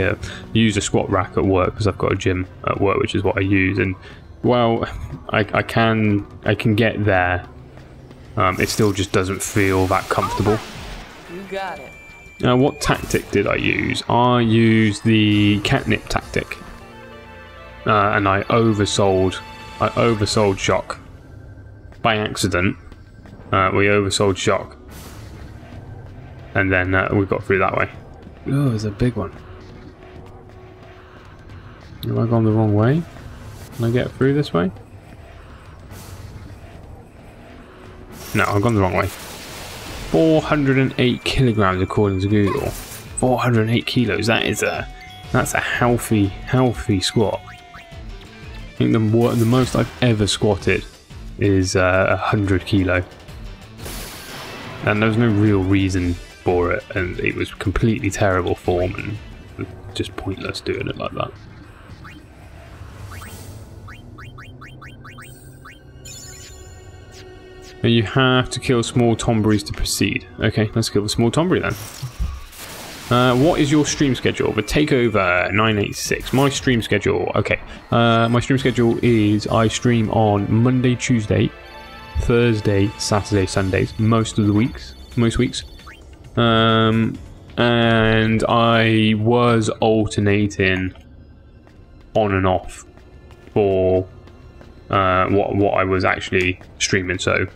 Speaker 1: Use a squat rack at work because I've got a gym at work, which is what I use. And well, I can get there. It still just doesn't feel that comfortable.
Speaker 3: You got it.
Speaker 1: Now, what tactic did I use? I used the catnip tactic, and I oversold Chac by accident. We oversold Chac, and then we got through that way. Oh, there's a big one. Have I gone the wrong way? Can I get through this way? No, I've gone the wrong way. 408 kilograms according to Google. 408 kilos. That's a healthy squat. I think the most I've ever squatted is 100 kilo, and there was no real reason for it, and it was completely terrible form and just pointless doing it like that. And you have to kill small tomberries to proceed. Okay, let's kill the small tomberry then. What is your stream schedule? The Takeover 986. My stream schedule. Okay. My stream schedule is I stream on Monday, Tuesday, Thursday, Saturday, Sundays. Most weeks. And I was alternating on and off for what I was actually streaming. So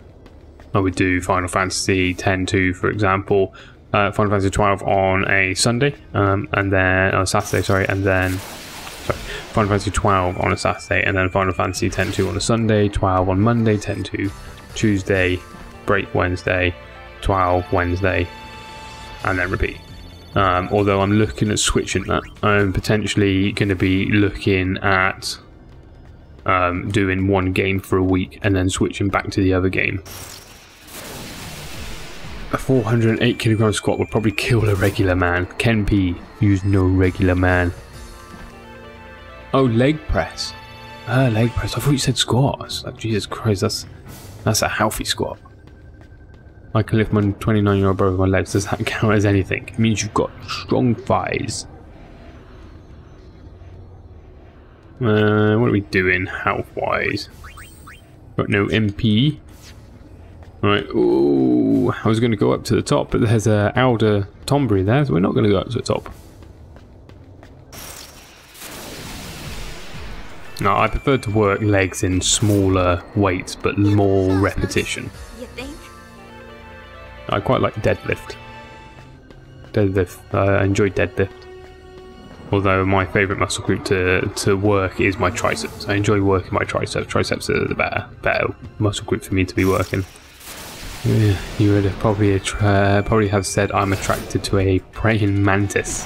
Speaker 1: I would do Final Fantasy X-2, for example, Final Fantasy 12 on a Sunday, and then on a Saturday, sorry, and then Final Fantasy 12 on a Saturday, and then Final Fantasy X-2 on a Sunday, 12 on Monday, X-2 Tuesday, break Wednesday, 12 Wednesday, and then repeat. Although I'm looking at switching that, I'm potentially going to be looking at doing one game for a week and then switching back to the other game. A 408 kilogram squat would probably kill a regular man. Ken P used no regular man. Oh, leg press. Leg press. I thought you said squat. Like, Jesus Christ, that's a healthy squat. I can lift my 29-year-old brother with my legs. Does that count as anything? It means you've got strong thighs. What are we doing health-wise? Got no MP. Right, ooh, I was going to go up to the top, but there's a Elder Tomberry there, so we're not going to go up to the top. No, I prefer to work legs in smaller weights, but more repetition.
Speaker 2: You think?
Speaker 1: I quite like deadlift. I enjoy deadlift. Although my favourite muscle group to work is my triceps. I enjoy working my triceps. Triceps are the better muscle group for me to be working. Yeah, you would have probably have said I'm attracted to a praying mantis.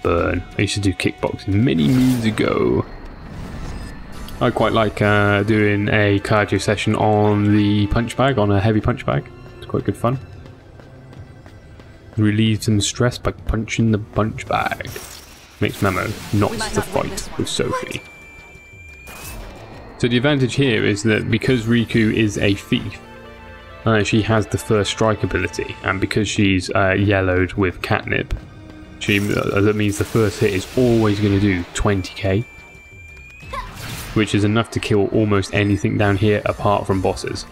Speaker 1: Burn. I used to do kickboxing many moons ago. I quite like doing a cardio session on the punch bag, on a heavy punch bag. It's quite good fun. Relieve some stress by punching the punch bag. Makes memo, not the fight with Sophie. So the advantage here is that because Riku is a thief, she has the first strike ability, and because she's yellowed with catnip, that means the first hit is always going to do 20k, which is enough to kill almost anything down here apart from bosses.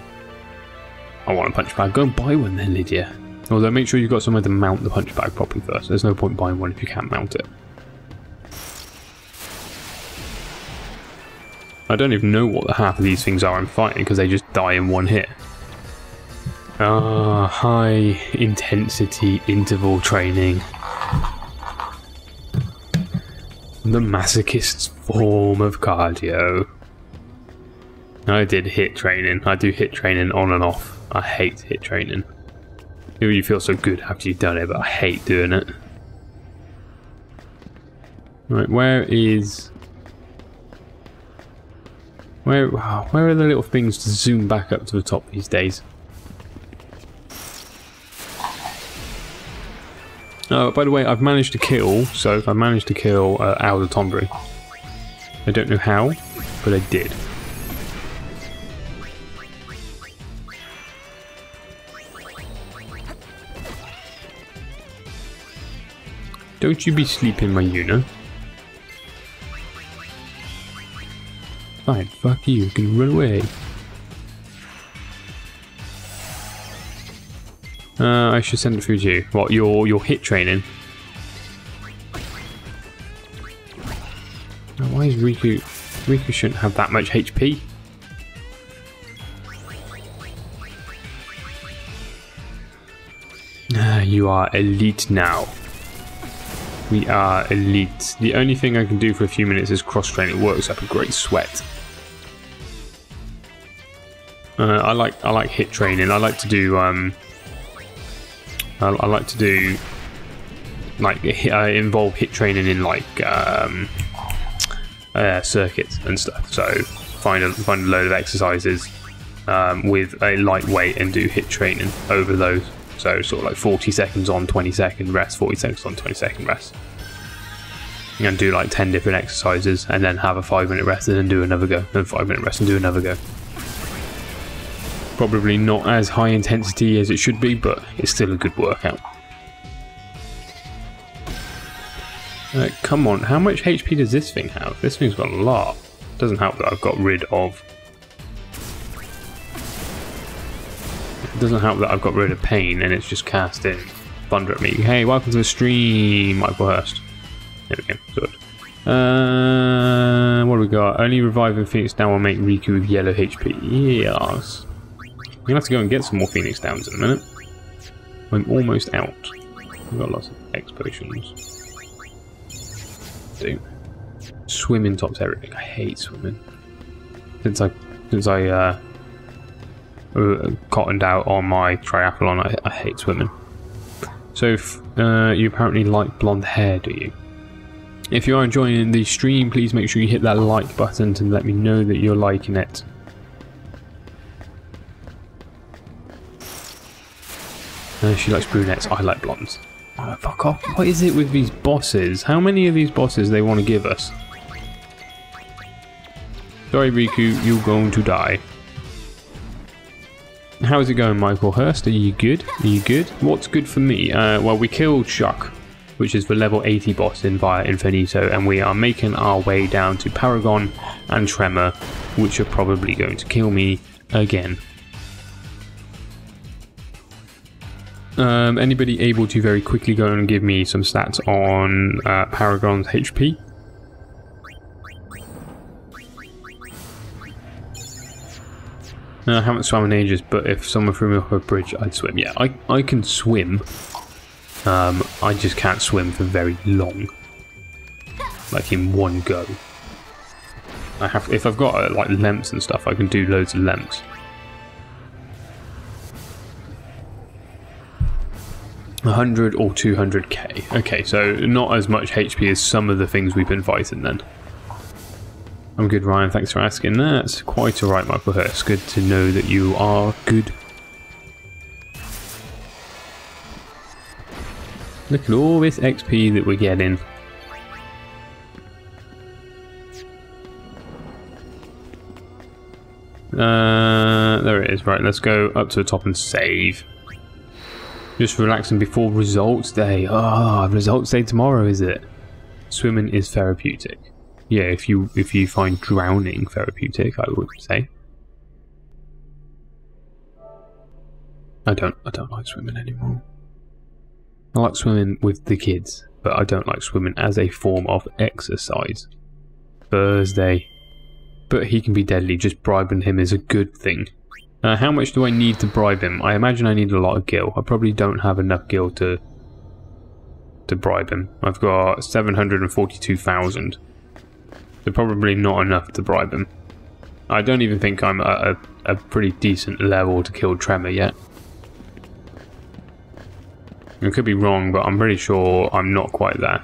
Speaker 1: I want a punch bag. Go and buy one then, Lydia. Although make sure you've got somewhere to mount the punch bag properly first. There's no point buying one if you can't mount it. I don't even know what the half of these things are I'm fighting because they just die in one hit. High intensity interval training. The masochist's form of cardio. I did hit training. I do hit training on and off. I hate hit training. You feel so good after you've done it, but I hate doing it. Right, where are the little things to zoom back up to the top these days? Oh, by the way, I've managed to kill, Elder Tomberry. I don't know how, but I did. Don't you be sleeping, my Yuna. Fine, fuck you can run away. I should send it through to you. What, your hit training? Now, why is Riku... Riku shouldn't have that much HP. You are elite now. We are elite. The only thing I can do for a few minutes is cross-train. It works up a great sweat. I like hit training. I like to do involve hit training in like circuits and stuff. So find a load of exercises with a lightweight and do hit training over those. So sort of like 40 seconds on, 20-second rest, 40 seconds on, 20-second rest. And do like 10 different exercises and then have a 5-minute rest and then do another go. Then 5-minute rest and do another go. Probably not as high intensity as it should be, but it's still a good workout. Come on, how much HP does this thing have? This thing's got a lot. Doesn't help that I've got rid of... It doesn't help that I've got rid of pain and it's just casting thunder at me. Hey, welcome to the stream, Michael Hurst. There we go, good. What do we got? Only reviving Phoenix Down will make Riku with yellow HP. Yes. I'm gonna have to go and get some more Phoenix Downs in a minute. I'm almost out. I've got lots of X potions. Dude. Swimming tops everything. I hate swimming. Since I cottoned out on my triathlon, I hate swimming. So you apparently like blonde hair, do you? If you are enjoying the stream, please make sure you hit that like button to let me know that you're liking it. She likes brunettes, I like blondes. Oh, fuck off. What is it with these bosses? How many of these bosses they want to give us? Sorry Riku, you're going to die. How's it going, Michael Hurst? Are you good? Are you good? What's good for me? Well, we killed Chac, which is the level 80 boss in Via Infinito, and we are making our way down to Paragon and Tremor, which are probably going to kill me again. Anybody able to very quickly go and give me some stats on Paragon's HP? I haven't swum in ages, but if someone threw me off a bridge, I'd swim. Yeah, I can swim. I just can't swim for very long. Like in one go. If I've got like lemps and stuff, I can do loads of lemps. $100 or 200k. Okay, so not as much HP as some of the things we've been fighting then. I'm good, Ryan. Thanks for asking. That's quite alright, Michael Hurst. Good to know that you are good. Look at all this XP that we're getting. There it is. Right, let's go up to the top and save. Just relaxing before results day. Ah, results day tomorrow, is it? Swimming is therapeutic. Yeah, if you find drowning therapeutic, I would say. I don't like swimming anymore. I like swimming with the kids, but I don't like swimming as a form of exercise. Thursday. But he can be deadly, just bribing him is a good thing. How much do I need to bribe him? I imagine I need a lot of gil. I probably don't have enough gil to bribe him. I've got 742,000. So probably not enough to bribe him. I don't even think I'm at a pretty decent level to kill Tremor yet. I could be wrong, but I'm pretty sure I'm not quite there.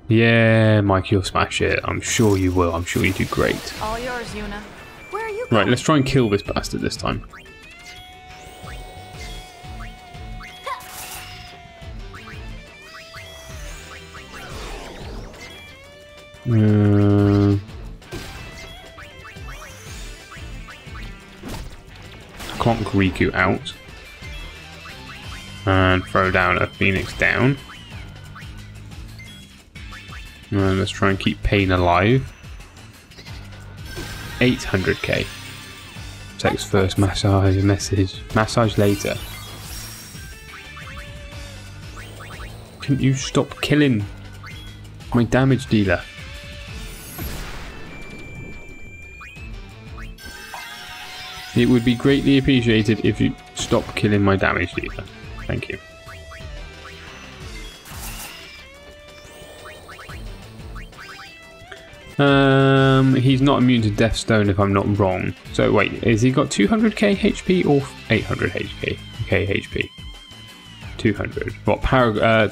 Speaker 1: Yeah, Mike, you'll smash it. I'm sure you will. I'm sure you do great.
Speaker 2: All yours, Yuna. Where are you going?
Speaker 1: Right, let's try and kill this bastard this time. Clonk Riku out. And throw down a Phoenix Down. And let's try and keep Pain alive. 800k. Text first, massage message. Massage later. can you stop killing my damage dealer? It would be greatly appreciated if you stop killing my damage dealer. Thank you. He's not immune to Death Stone if I'm not wrong. So wait, has he got 200k HP or 800 HP? 200. What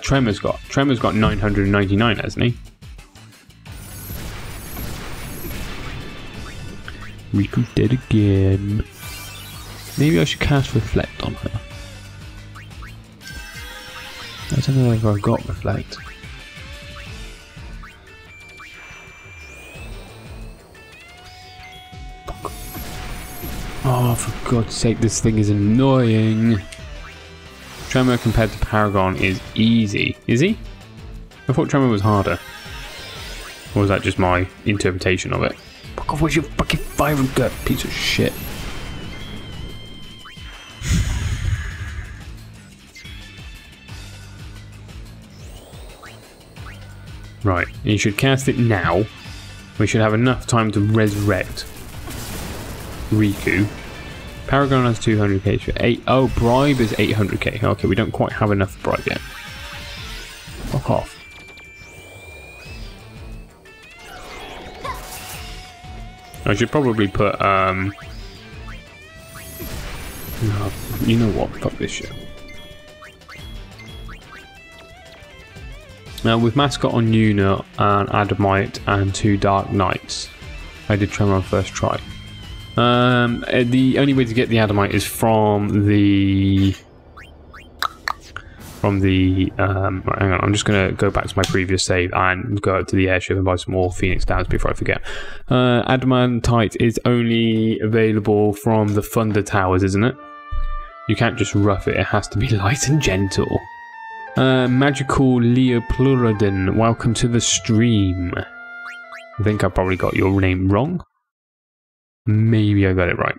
Speaker 1: Tremor's got? Tremor's got 999, hasn't he? Riku's dead again. Maybe I should cast Reflect on her. I don't know if I've got Reflect. Oh, for God's sake, this thing is annoying. Tremor compared to Paragon is easy. Is he? I thought Tremor was harder. Or was that just my interpretation of it? Fuck off with your fucking fire and gut, piece of shit. Right, you should cast it now. We should have enough time to resurrect Riku. Paragon has 200k for 8. Oh, bribe is 800k. Okay, we don't quite have enough bribe yet. Fuck off. I should probably put no, you know what? Fuck this shit. Now with Mascot on Yuna and Adamite and 2 Dark Knights, I did Tremor on first try. The only way to get the Adamite is from the right, hang on, I'm just gonna go back to my previous save and go up to the airship and buy some more Phoenix Downs before I forget. Adamantite is only available from the Thunder Towers, isn't it? You can't just rough it, it has to be light and gentle. Magical Leopluridon, welcome to the stream. I think I probably got your name wrong. Maybe I got it right.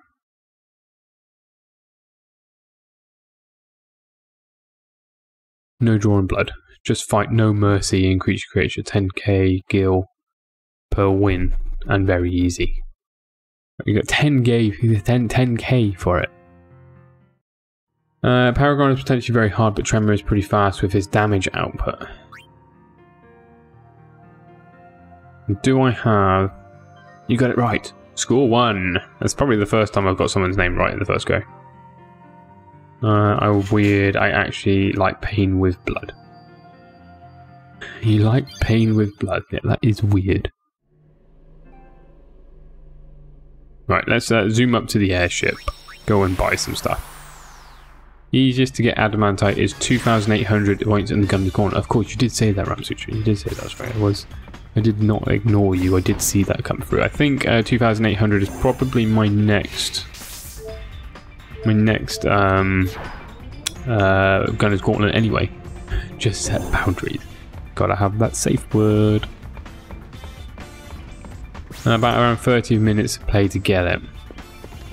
Speaker 1: No drawing blood. Just fight no mercy, increase your creature 10k gil per win, and very easy. You got 10k for it. Paragon is potentially very hard, but Tremor is pretty fast with his damage output. Do I have... You got it right. Score 1. That's probably the first time I've got someone's name right in the first go. I actually like Pain with Blood. You like Pain with Blood? Yeah, that is weird. Right, let's zoom up to the airship. Go and buy some stuff. Easiest to get Adamantite is 2,800 points in the gun in the corner. Of course, you did say that, Ramsutra. You did say that, that's right. I did not ignore you. I did see that come through. I think 2,800 is probably my next Gunner's Gauntlet anyway. Just set boundaries. Gotta have that safe word. And about around 30 minutes to play together.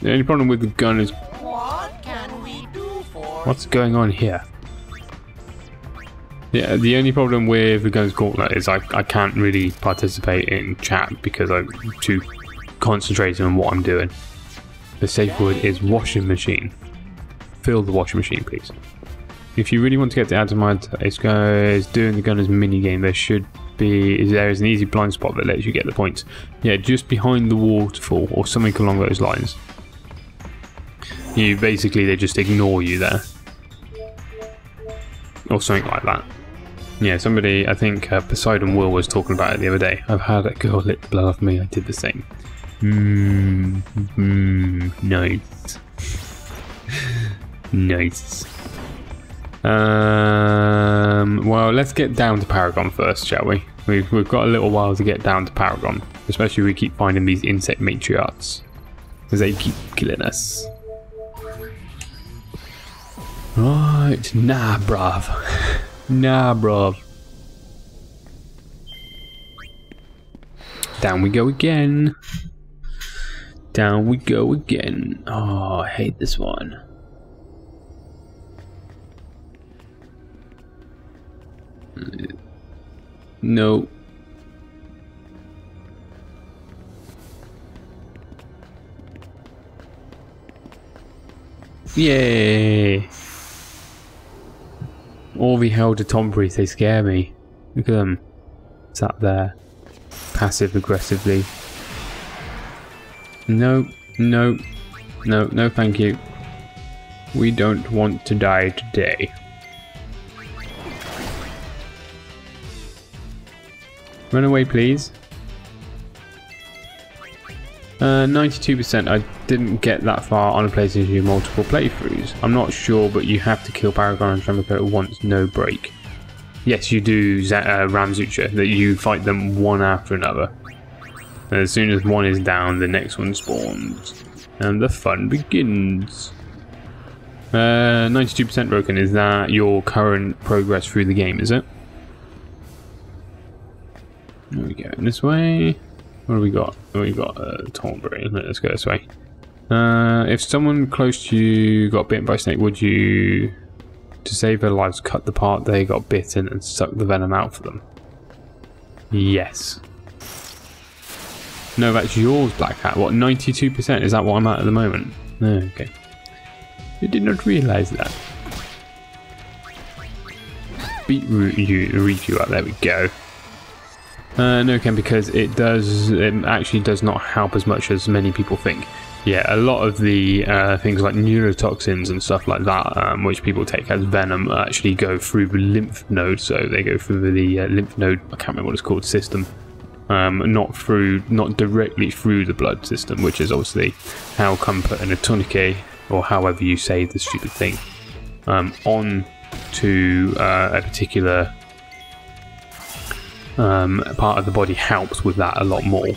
Speaker 1: The only problem with the gun is...
Speaker 2: What can we do for...
Speaker 1: What's going on here? Yeah, the only problem with the Gunner's Gauntlet is I can't really participate in chat because I'm too concentrated on what I'm doing. The safe word is washing machine. Fill the washing machine, please. If you really want to get to Adamant, it's doing the Gunner's minigame. There is an easy blind spot that lets you get the points. Yeah, just behind the waterfall or something along those lines. They just ignore you there. Or something like that. Yeah, somebody, I think Poseidon Will was talking about it the other day. I've had a girl lick the blood off me, I did the same. Nice. Nice. Well, let's get down to Paragon first, shall we? We've got a little while to get down to Paragon. Especially if we keep finding these insect matriarchs. Because they keep killing us. Right, nah bruv. Nah bruv. Down we go again. Down we go again. Oh, I hate this one. No. Yay! All the Elder Tomberries, they scare me. Look at them. Sat there. Passive aggressively. No, no, no, no thank you. We don't want to die today. Run away, please. 92%. I didn't get that far on a PlayStation 2 multiple playthroughs. I'm not sure, but you have to kill Paragon and Tremor at once, no break. Yes, you do, Ramzucha, that you fight them one after another. And as soon as one is down, the next one spawns. And the fun begins. 92% broken, is that your current progress through the game, is it? There we go, this way. What do we got? Oh, we got Thornberry. Let's go this way. If someone close to you got bitten by a snake, would you, to save their lives, cut the part they got bitten and suck the venom out for them? Yes. No, that's yours, Black Hat. What, 92%? Is that what I'm at the moment? No, okay. I did not realise that. Beetroot you up. There we go. No, Ken, because it actually does not help as much as many people think. Yeah, a lot of the things like neurotoxins and stuff like that, which people take as venom, actually go through the lymph node. So they go through the lymph node, I can't remember what it's called, system. Not directly through the blood system, which is obviously how come putting a tourniquet, or however you say the stupid thing, on to a particular part of the body helps with that a lot more.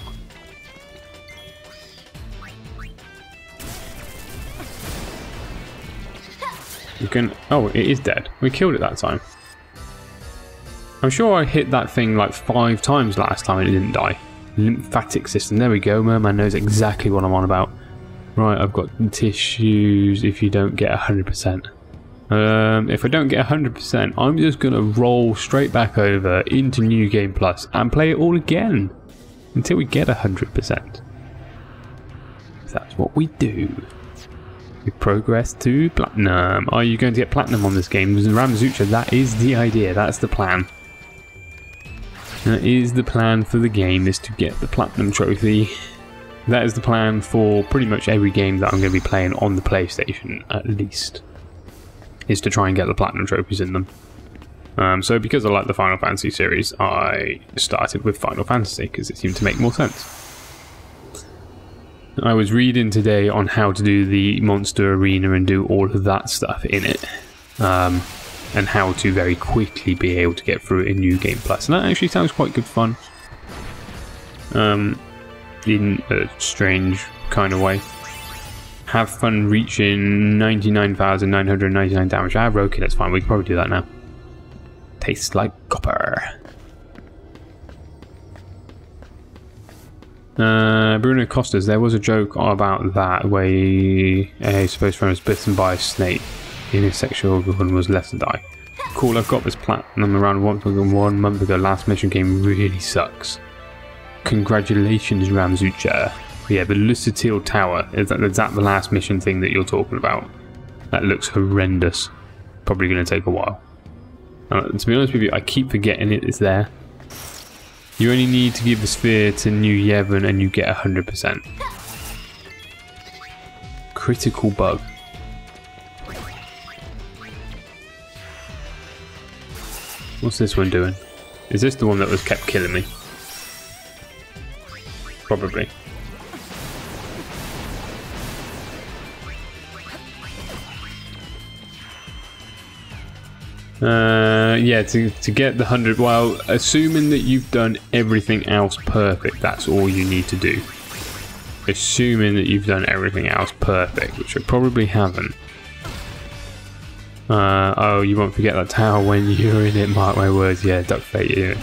Speaker 1: You can. Oh, it is dead. We killed it that time. I'm sure I hit that thing like 5 times last time and it didn't die. Lymphatic system. There we go. Merman knows exactly what I'm on about. Right, I've got tissues if you don't get 100%. If I don't get 100%, I'm just going to roll straight back over into New Game Plus and play it all again until we get 100%. That's what we do. We progress to Platinum. Are you going to get Platinum on this game? Ramzucha, that is the idea. That's the plan. That is the plan for the game, is to get the Platinum trophy. That is the plan for pretty much every game that I'm going to be playing on the PlayStation, at least. Is to try and get the Platinum trophies in them. So because I like the Final Fantasy series, I started with Final Fantasy because it seemed to make more sense. I was reading today on how to do the monster arena and do all of that stuff in it. And how to very quickly be able to get through it in New Game Plus. And that actually sounds quite good fun. In a strange kind of way. Have fun reaching 99,999 damage. Ah, okay, that's fine. We can probably do that now. Tastes like copper. Bruno Costas, there was a joke about that where a supposed friend was bitten by a snake in his sexual organ was left to die. Cool, I've got this platinum around 1 month ago. Last mission game really sucks. Congratulations, Ramzucha. Yeah, the Lucitil Tower. Is that the last mission thing that you're talking about? That looks horrendous. Probably going to take a while. To be honest with you, I keep forgetting it's there. You only need to give the sphere to New Yevon and you get 100%. Critical bug. What's this one doing? Is this the one that was kept killing me? Probably. Yeah, to get the 100, well, assuming that you've done everything else perfect, that's all you need to do. Assuming that you've done everything else perfect, which I probably haven't. Oh, you won't forget that tower when you're in it, mark my words. Yeah, Duck Fate, yeah.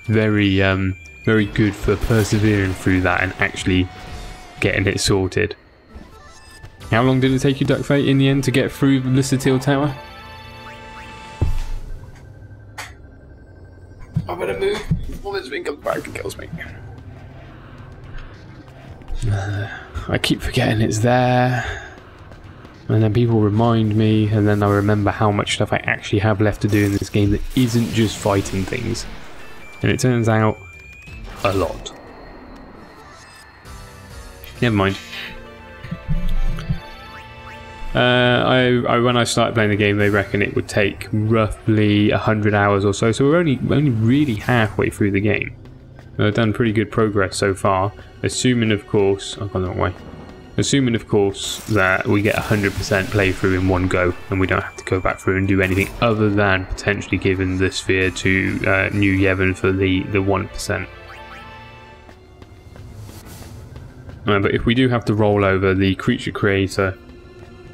Speaker 1: Very good for persevering through that and actually getting it sorted. How long did it take you, Duck Fate, in the end to get through the Lucitil Tower? me, comes back and kills me. I keep forgetting it's there. And then people remind me, and then I remember how much stuff I actually have left to do in this game that isn't just fighting things. And it turns out, a lot. Never mind. When I started playing the game, they reckon it would take roughly 100 hours or so, so we're only really halfway through the game. I've done pretty good progress so far, assuming of course, I've gone the wrong way. Assuming of course that we get 100% playthrough in one go, and we don't have to go back through and do anything other than potentially giving the sphere to New Yevon for the 1%. But if we do have to roll over, the creature creator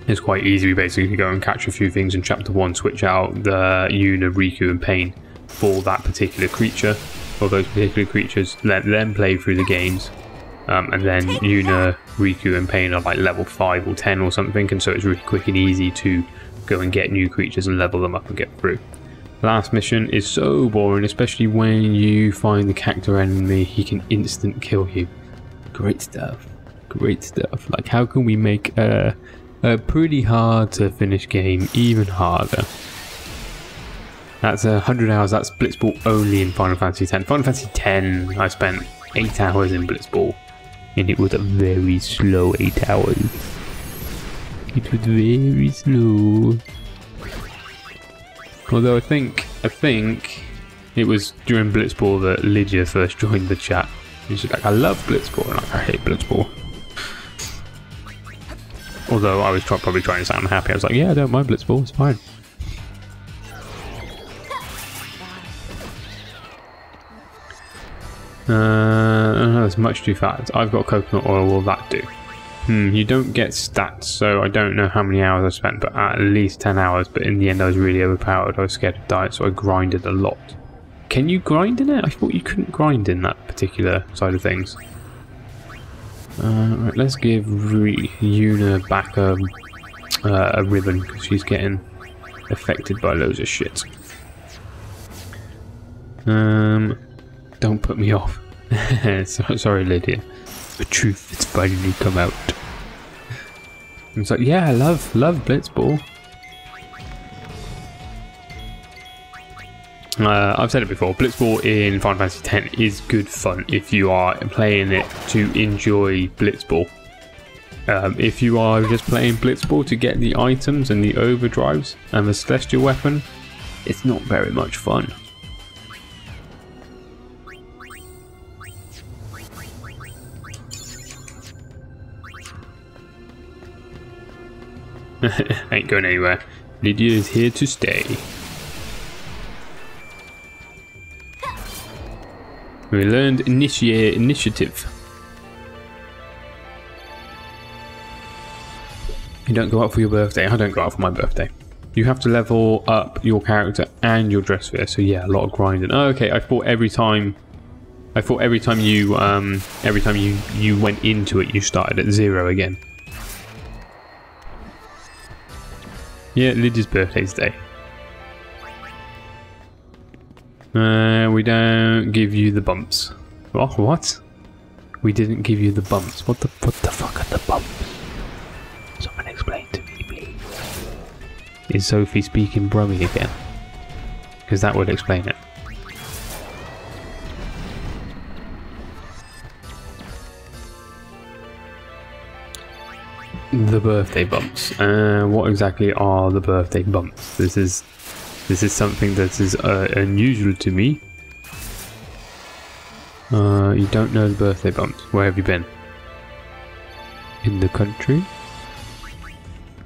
Speaker 1: is quite easy. We basically go and catch a few things in chapter 1, switch out the Yuna, Riku and Pain for that particular creature, or those particular creatures, let them play through the games, and then Yuna, Riku and Pain are like level 5 or 10 or something, and so it's really quick and easy to go and get new creatures and level them up and get through. The last mission is so boring, especially when you find the cactus enemy. He can instant kill you. Great stuff. Great stuff. Like, how can we make a pretty hard to finish game even harder? That's 100 hours. That's Blitzball only in Final Fantasy X. Final Fantasy X, I spent 8 hours in Blitzball, and it was a very slow 8 hours. It was very slow. Although I think it was during Blitzball that Lydia first joined the chat. She's like, I love Blitzball, and I hate Blitzball. Although I was probably trying to sound happy. I was like, yeah, I don't mind Blitzball, it's fine. That's much too fast. I've got coconut oil, will that do? You don't get stats, so I don't know how many hours I spent, but at least 10 hours. But in the end I was really overpowered. I was scared to die, so I grinded a lot. Can you grind in it? I thought you couldn't grind in that particular side of things. Right, let's give Yuna back a ribbon, because she's getting affected by loads of shit. Don't put me off. Sorry, Lydia. The truth has finally come out. It's like, yeah, I love Blitzball. I've said it before, Blitzball in Final Fantasy X is good fun if you are playing it to enjoy Blitzball. If you are just playing Blitzball to get the items and the overdrives and the celestial weapon, it's not very much fun. Ain't going anywhere. Lydia is here to stay. We learned initiative. You don't go out for your birthday. I don't go out for my birthday. You have to level up your character and your dress sphere. So yeah, a lot of grinding. Oh, okay, I thought every time you went into it, you started at 0 again. Yeah, Lydia's birthday's day. We don't give you the bumps. Oh, what? We didn't give you the bumps. What the fuck are the bumps? Someone explain to me, please. Is Sophie speaking Brummy again? Because that would explain it. The birthday bumps. What exactly are the birthday bumps? This is something that is unusual to me. You don't know the birthday bumps. Where have you been? In the country?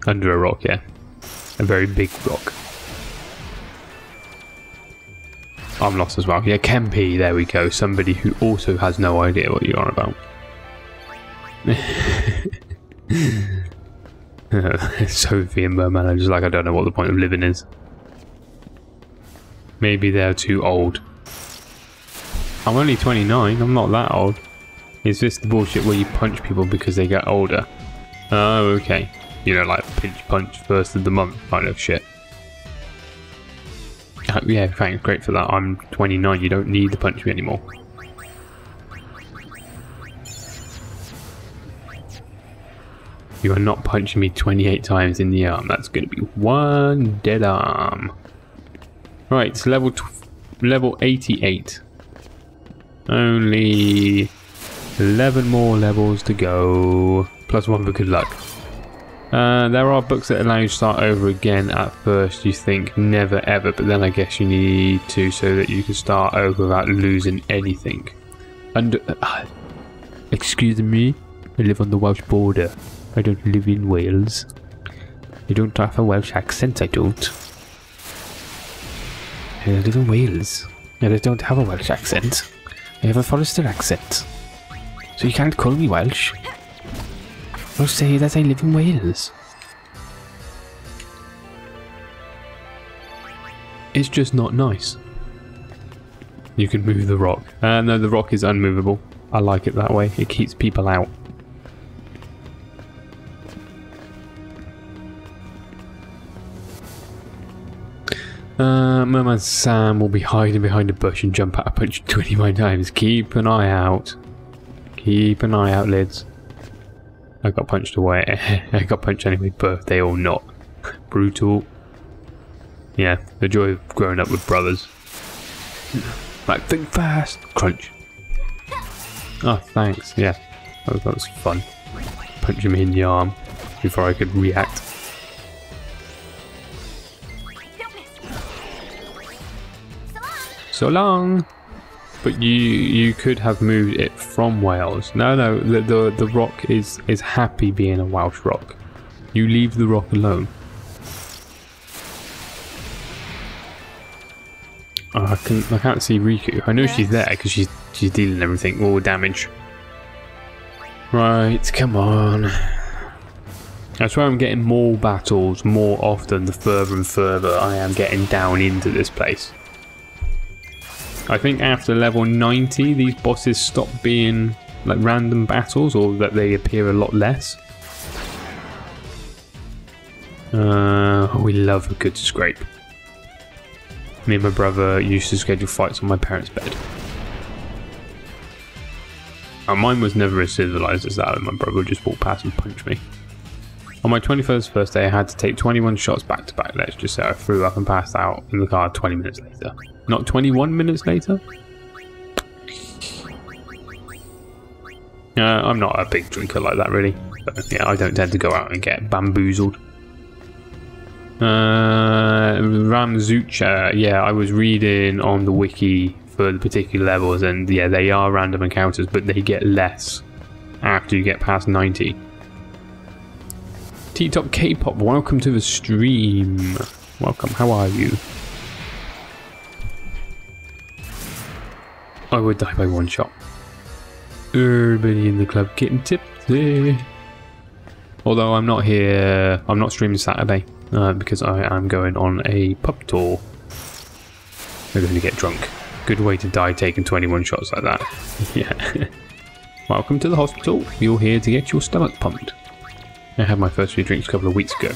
Speaker 1: Under a rock, yeah. A very big rock. I'm lost as well. Yeah, Kempi, there we go. Somebody who also has no idea what you're on about. Sophie and Merman are just like, I don't know what the point of living is. Maybe they're too old. I'm only 29, I'm not that old. Is this the bullshit where you punch people because they get older? Oh, okay. You know, like pinch punch first of the month kind of shit. Yeah, thanks, great for that. I'm 29, you don't need to punch me anymore. You are not punching me 28 times in the arm. That's going to be one dead arm. Right, it's level 88. Only 11 more levels to go. Plus 1 for good luck. There are books that allow you to start over again at first. You think never ever, but then I guess you need to so that you can start over without losing anything. Excuse me? I live on the Welsh border. I don't live in Wales. I don't have a Welsh accent, I don't. I live in Wales. And I don't have a Welsh accent. I have a Forester accent. So you can't call me Welsh. Or say that I live in Wales. It's just not nice. You can move the rock. No, the rock is unmovable. I like it that way. It keeps people out. Merman Sam will be hiding behind a bush and jump out a punch 29 times. Keep an eye out. Keep an eye out, lids. I got punched away. I got punched anyway, birthday or not. Brutal. Yeah, the joy of growing up with brothers. Like, think fast. Crunch. Oh, thanks. Yeah, that was fun. Punching me in the arm before I could react. So long. But you could have moved it from Wales. No, the rock is happy being a Welsh rock. You leave the rock alone. Oh, I can't see Riku. I know she's there because she's dealing everything, all damage. Right, come on. That's why I'm getting more battles more often the further and further I am getting down into this place. I think after level 90 these bosses stop being like random battles, or that they appear a lot less. We love a good scrape. Me and my brother used to schedule fights on my parents' bed. Mine was never as civilized as that, and my brother would just walk past and punch me. On my 21st birthday I had to take 21 shots back to back. Let's just say I threw up and passed out in the car 20 minutes later. Not 21 minutes later? I'm not a big drinker like that really. But yeah, I don't tend to go out and get bamboozled. Ramzucha, yeah, I was reading on the wiki for the particular levels, and yeah, they are random encounters, but they get less after you get past 90. T-Top K-Pop, welcome to the stream. Welcome, how are you? I would die by one shot. Everybody in the club getting tipsy. Although I'm not here, I'm not streaming Saturday because I am going on a pub tour. We're going to get drunk. Good way to die taking 21 shots like that. Yeah. Welcome to the hospital. You're here to get your stomach pumped. I had my first few drinks a couple of weeks ago.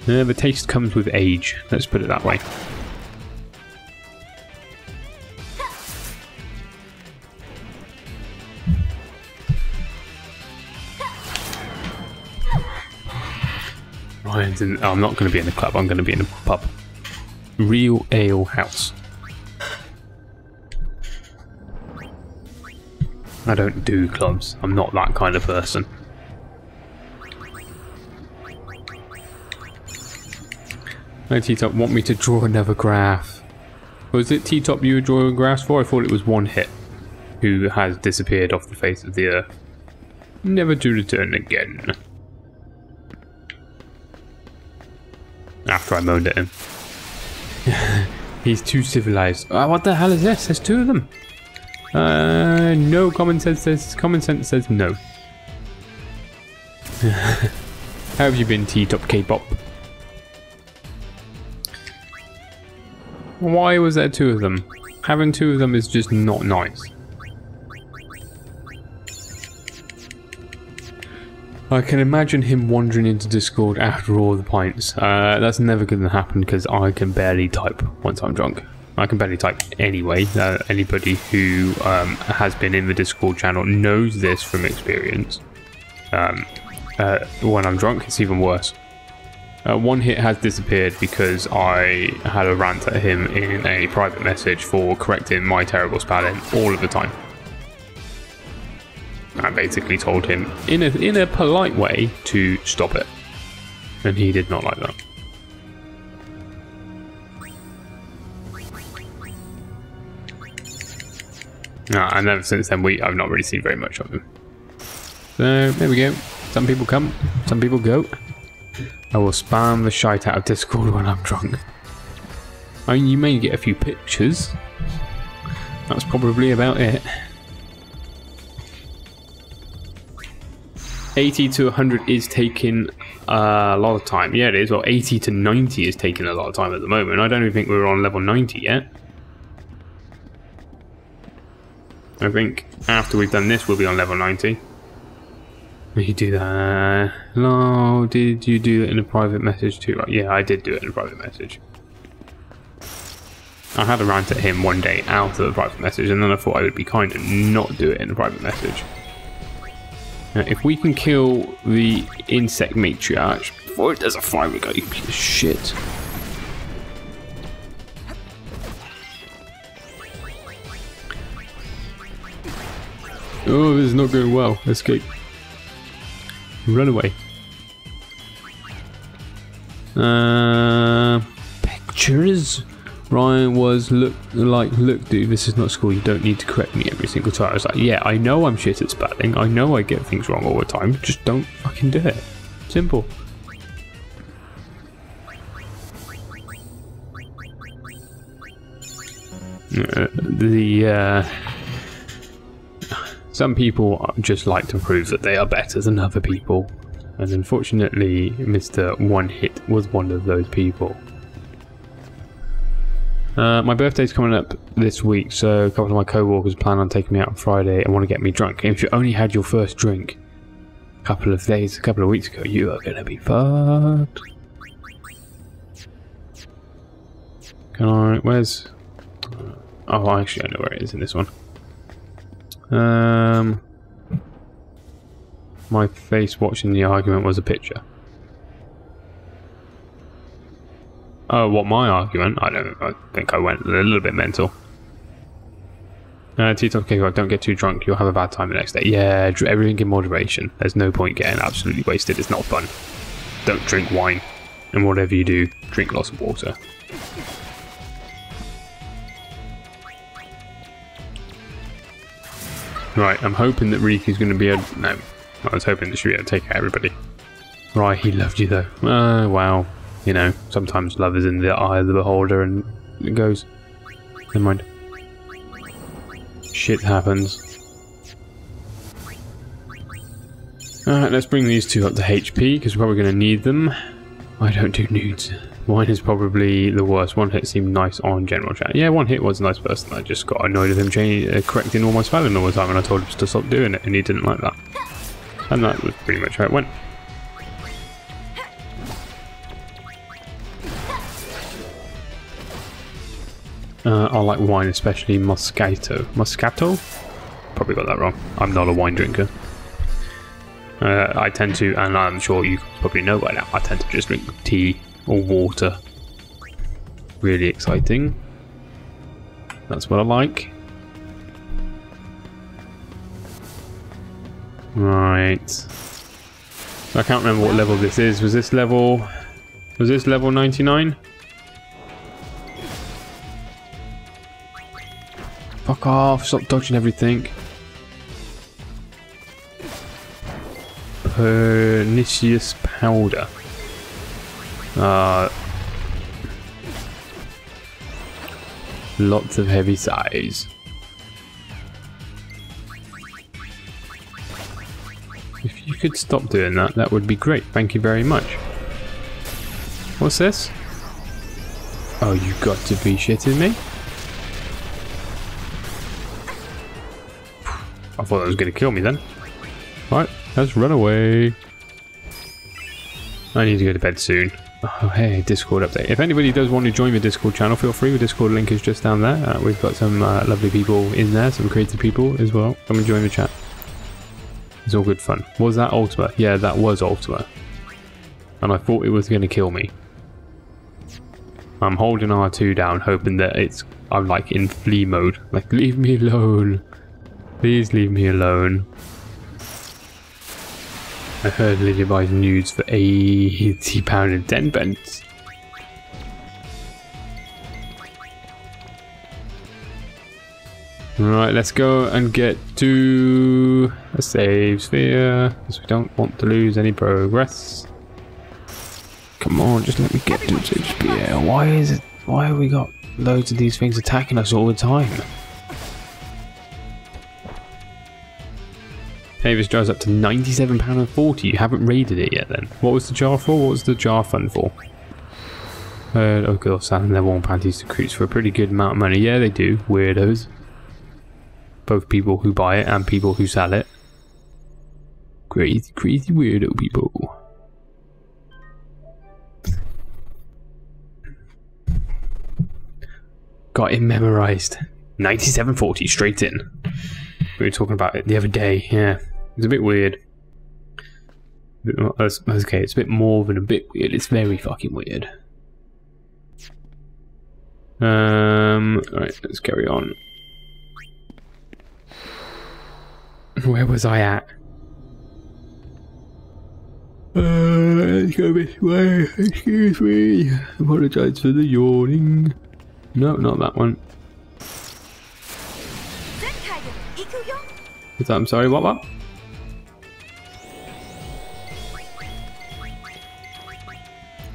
Speaker 1: The taste comes with age, let's put it that way. Ryan's in, I'm not going to be in the club, I'm going to be in a pub. Real Ale House. I don't do clubs, I'm not that kind of person. No, T-Top, want me to draw another graph? Was it T-Top you were drawing graphs for? I thought it was one hit who has disappeared off the face of the earth. Never to return again. After I moaned at him. He's too civilized. What the hell is this? There's two of them. No, common sense says no. How have you been, T-Top K-Pop? Why was there two of them? Having two of them is just not nice. I can imagine him wandering into Discord after all the pints. That's never going to happen because I can barely type once I'm drunk. I can barely type anyway. Anybody who has been in the Discord channel knows this from experience. when I'm drunk, it's even worse. One hit has disappeared because I had a rant at him in a private message for correcting my terrible spelling all of the time. I basically told him in a polite way to stop it, and he did not like that. And ever since then, I've not really seen very much of him. So there we go. Some people come, some people go. I will spam the shite out of Discord when I'm drunk. I mean, you may get a few pictures. That's probably about it. 80 to 100 is taking a lot of time. Yeah, it is. Well, 80 to 90 is taking a lot of time at the moment. I don't even think we're on level 90 yet. I think after we've done this, we'll be on level 90. You do that. No, did you do it in a private message too? Yeah, I did do it in a private message. I had a rant at him one day out of the private message, and then I thought I would be kind and not do it in a private message. Now, if we can kill the insect matriarch before it does a fire, we go, you piece of shit. Oh, this is not going well. Escape. Run away. Pictures. Ryan was look, dude, this is not school. You don't need to correct me every single time. I was like, yeah, I know I'm shit at spelling. I know I get things wrong all the time. Just don't fucking do it. Simple. Some people just like to prove that they are better than other people, and unfortunately Mr. One Hit was one of those people. My birthday's coming up this week, so a couple of my co-workers plan on taking me out on Friday and want to get me drunk. If you only had your first drink a couple of weeks ago, you are going to be fucked. Can I, where's, oh actually I know where it is in this one. My face watching the argument was a picture. Oh, what, my argument? I think I went a little bit mental. T-Top K, don't get too drunk, you'll have a bad time the next day. Yeah, everything in moderation. There's no point getting absolutely wasted, it's not fun. Don't drink wine, and whatever you do, drink lots of water. Right, I'm hoping that Riku's going to be able... No, I was hoping that she'd be able to take out everybody. Right, he loved you though. Wow. You know, sometimes love is in the eye of the beholder and it goes. Never mind. Shit happens. Alright, let's bring these two up to HP because we're probably going to need them. I don't do nudes. One is probably the worst. One hit seemed nice on general chat. Yeah, One Hit was a nice person. I just got annoyed with him correcting all my spelling all the time, and I told him to stop doing it, and he didn't like that. And that was pretty much how it went. I like wine, especially Moscato. Moscato? Probably got that wrong. I'm not a wine drinker. I tend to, and I'm sure you probably know by now, I tend to just drink tea or water. Really exciting. That's what I like. Right. So I can't remember what level this is. Was this level 99? Fuck off, stop dodging everything. Pernicious powder. Lots of heavy size. If you could stop doing that, that would be great. Thank you very much. What's this? Oh, you got to be shitting me? I thought that was going to kill me then. Right, let's run away. I need to go to bed soon. Oh, hey, Discord update. If anybody does want to join the Discord channel, feel free. The Discord link is just down there. We've got some lovely people in there, some creative people as well. Come and join the chat. It's all good fun. Was that Ultima? Yeah, that was Ultima. And I thought it was going to kill me. I'm holding R2 down, hoping that I'm like in flee mode. Like, leave me alone. Please leave me alone. I heard Lydia buys nudes for £80 and 10 pence. Right, let's go and get to a save sphere, because we don't want to lose any progress. Come on, just let me get to the save sphere. Why have we got loads of these things attacking us all the time? Hey, this jar's up to £97.40. You haven't raided it yet then. What was the jar for? What was the jar fund for? Oh, girls selling their warm panties to recruits for a pretty good amount of money. Yeah, they do. Weirdos. Both people who buy it and people who sell it. Crazy, crazy weirdo people. Got it memorized. 97.40 straight in. We were talking about it the other day. Yeah, it's a bit weird. Okay, it's a bit more than a bit weird. It's very fucking weird. Right, let's carry on. Where was I at? Let's go this way. Excuse me. Apologise for the yawning. No, not that one. What's that? I'm sorry, what?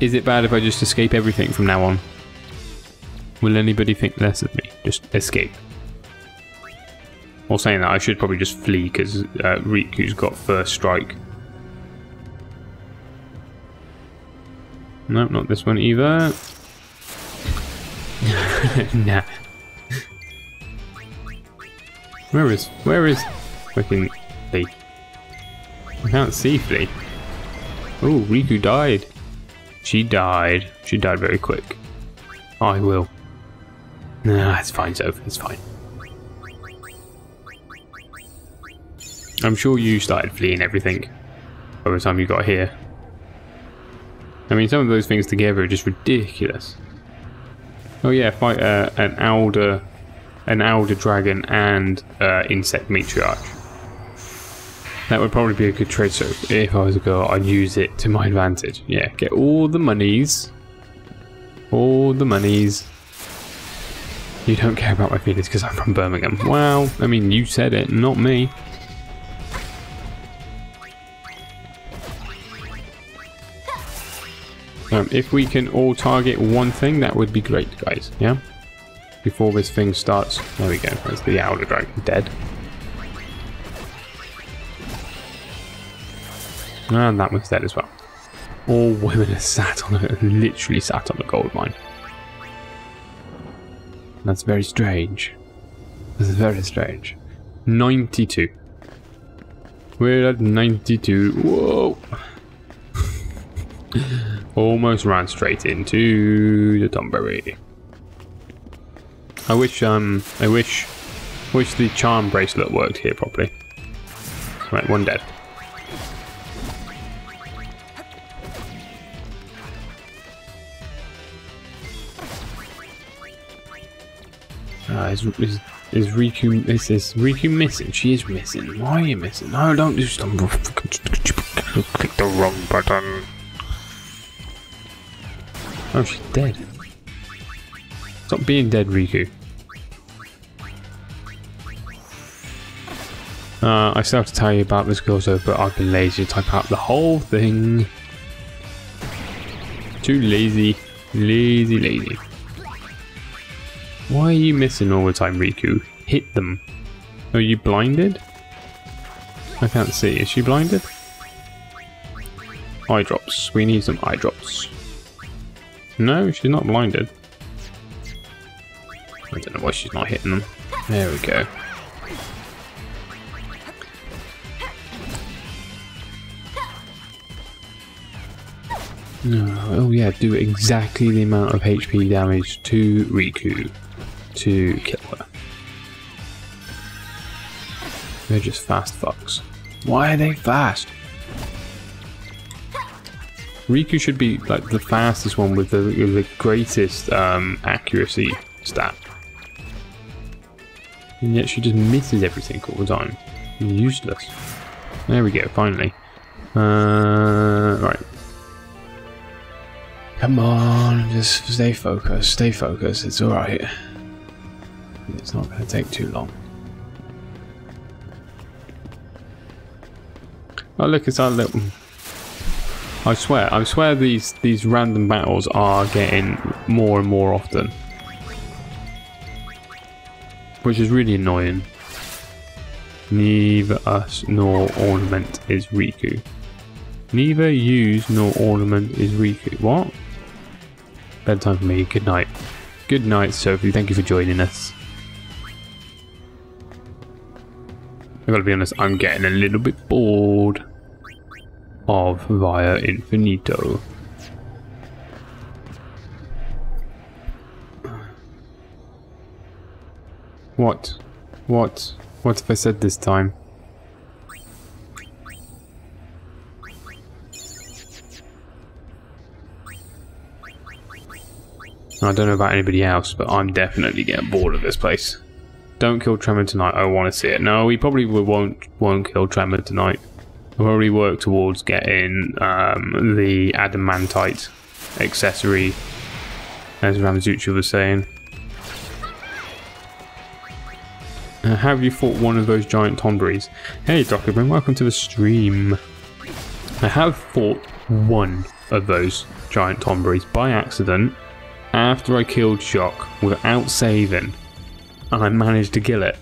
Speaker 1: Is it bad if I just escape everything from now on? Will anybody think less of me? Just escape. Well, saying that, I should probably just flee because Riku's got first strike. No, not this one either. Nah. Where is fucking Flea? I can't see Flea. Oh, Riku died. She died. She died very quick. I will. Nah, it's fine, Soph. It's fine. I'm sure you started fleeing everything by the time you got here. I mean, some of those things together are just ridiculous. Oh yeah, fight an Elder Dragon and Insect Matriarch. That would probably be a good trade, so if I was a girl, I'd use it to my advantage. Yeah, get all the monies. All the monies. You don't care about my feelings because I'm from Birmingham. Well, I mean, you said it, not me. If we can all target one thing, that would be great, guys. Yeah? Before this thing starts. There we go. There's the Elder Dragon dead. And that one's dead as well. All women are sat on it, literally sat on the gold mine. That's very strange. This is very strange. 92. We're at 92. Whoa! Almost ran straight into the Tomberry. I wish the charm bracelet worked here properly. Right, one dead. Is Riku missing? She is missing. Why are you missing? No, don't do stuff. Click the wrong button. Oh, she's dead. Stop being dead, Riku. I still have to tell you about this girl, so but I've been lazy to type out the whole thing. Too lazy. Lazy. Why are you missing all the time, Riku? Hit them. Are you blinded? I can't see. Is she blinded? Eye drops. We need some eye drops. No, she's not blinded. I don't know why she's not hitting them. There we go. No, oh yeah, do exactly the amount of HP damage to Riku to kill her. They're just fast fucks. Why are they fast? Riku should be like the fastest one with the greatest accuracy stat. And yet she just misses everything all the time. Useless. There we go, finally. Right. Come on, just stay focused, it's alright. It's not going to take too long. Oh look, it's our little... I swear these random battles are getting more and more often. Which is really annoying. Neither us nor ornament is Riku. Neither use nor ornament is Riku. What? Bedtime for me. Good night. Good night, Sophie. Thank you for joining us. I've got to be honest, I'm getting a little bit bored of Via Infinito. What? What? What have I said this time? I don't know about anybody else, but I'm definitely getting bored of this place. Don't kill Tremor tonight, I want to see it. No, we probably won't kill Tremor tonight. We'll probably work towards getting the adamantite accessory, as Ramzucha was saying. Have you fought one of those giant Tonberries? Hey Dr. Ben, welcome to the stream. I have fought one of those giant Tonberries by accident after I killed Chac without saving, and I managed to kill it.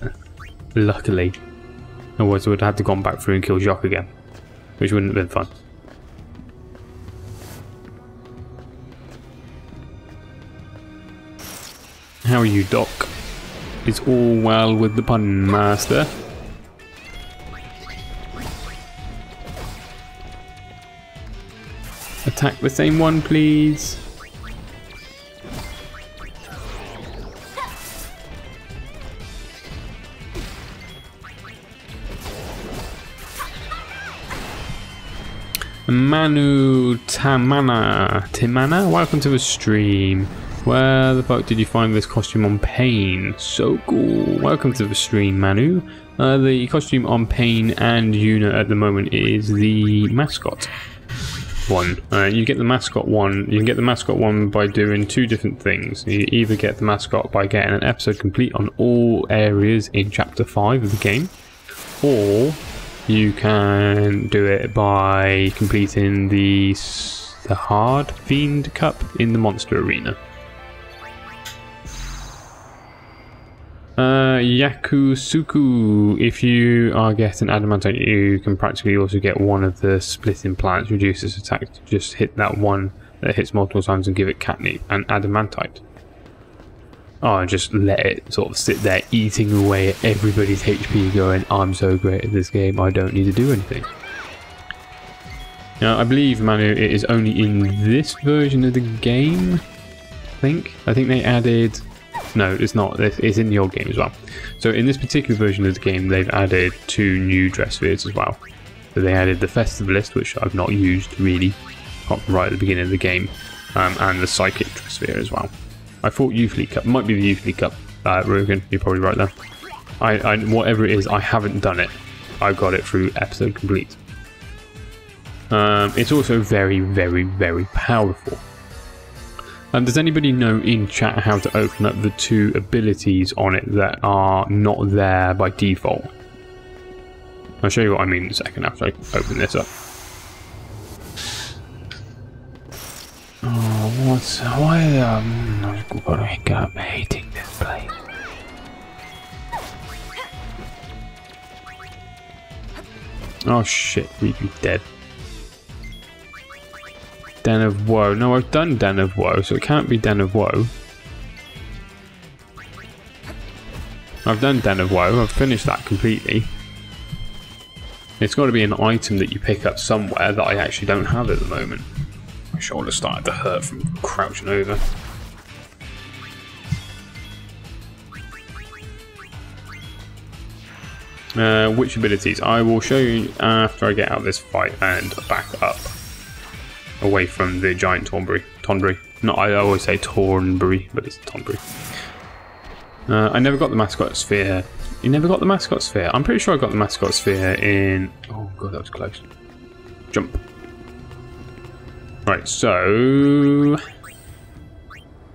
Speaker 1: Luckily. Otherwise I would have had to gone back through and kill Chac again, which wouldn't have been fun. How are you, Doc? It's all well with the pun master. Attack the same one, please. Manu Timana, welcome to the stream. Where the fuck did you find this costume on Pain? So cool. Welcome to the stream, Manu. The costume on Pain and Yuna at the moment is the mascot one. You get the mascot one. You can get the mascot one by doing two different things. You either get the mascot by getting an episode complete on all areas in Chapter 5 of the game, or you can do it by completing the hard fiend cup in the monster arena. Yakusuku, if you are getting adamantite, you can practically also get one of the splitting plants, reduces attack to just hit that one that hits multiple times and give it catnip and adamantite. Oh, just let it sort of sit there eating away at everybody's HP, going, I'm so great at this game, I don't need to do anything. Now, I believe, Manu, it is only in this version of the game, I think they added... No, it's not. It's in the old game as well. So in this particular version of the game, they've added 2 new dress spheres as well. So they added the Festivalist, which I've not used really, right at the beginning of the game, and the Psychic dress sphere as well. I thought Youth League Cup. Might be the Youth League Cup, Rogan. You're probably right there. Whatever it is, I haven't done it. I got it through episode complete. It's also very, very, very powerful. Does anybody know in chat how to open up the 2 abilities on it that are not there by default? I'll show you what I mean in a second after I open this up. Oh, what's... Why I'm hating this place. Oh shit, Riku's dead. Den of Woe. No, I've done Den of Woe, so it can't be Den of Woe. I've done Den of Woe, I've finished that completely. It's got to be an item that you pick up somewhere that I actually don't have at the moment. My shoulder started to hurt from crouching over. Which abilities? I will show you after I get out of this fight and back up. Away from the giant Tonberry. Not, I always say Tornberry, but it's Tonberry. I never got the mascot sphere. You never got the mascot sphere? I'm pretty sure I got the mascot sphere in... Oh god, that was close. Jump. Right, so...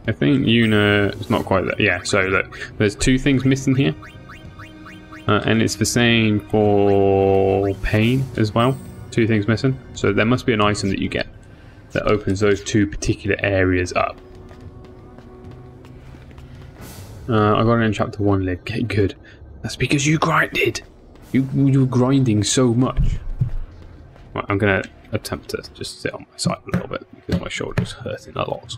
Speaker 1: I think Yuna is not quite there. Yeah, so look, there's 2 things missing here. And it's the same for pain as well. 2 things missing. So there must be an item that you get that opens those 2 particular areas up. I got it in chapter 1 lid. Okay, good. That's because you grinded. You were grinding so much. Right, I'm gonna attempt to just sit on my side a little bit because my shoulder's hurting a lot.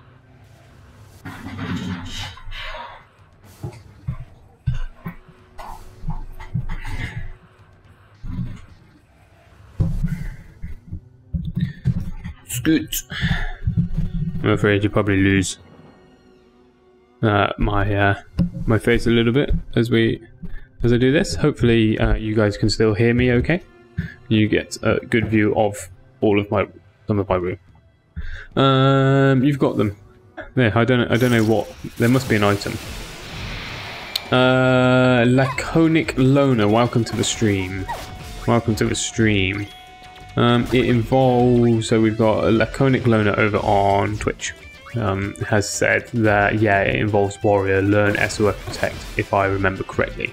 Speaker 1: Scoot. I'm afraid you probably lose my face a little bit as I do this. Hopefully you guys can still hear me okay. You get a good view of some of my room. You've got them. There, I don't know what. There must be an item. Laconic Loner, welcome to the stream. Welcome to the stream. It involves, so we've got a Laconic Loner over on Twitch. Has said that, yeah, it involves Warrior, learn SOF Protect, if I remember correctly.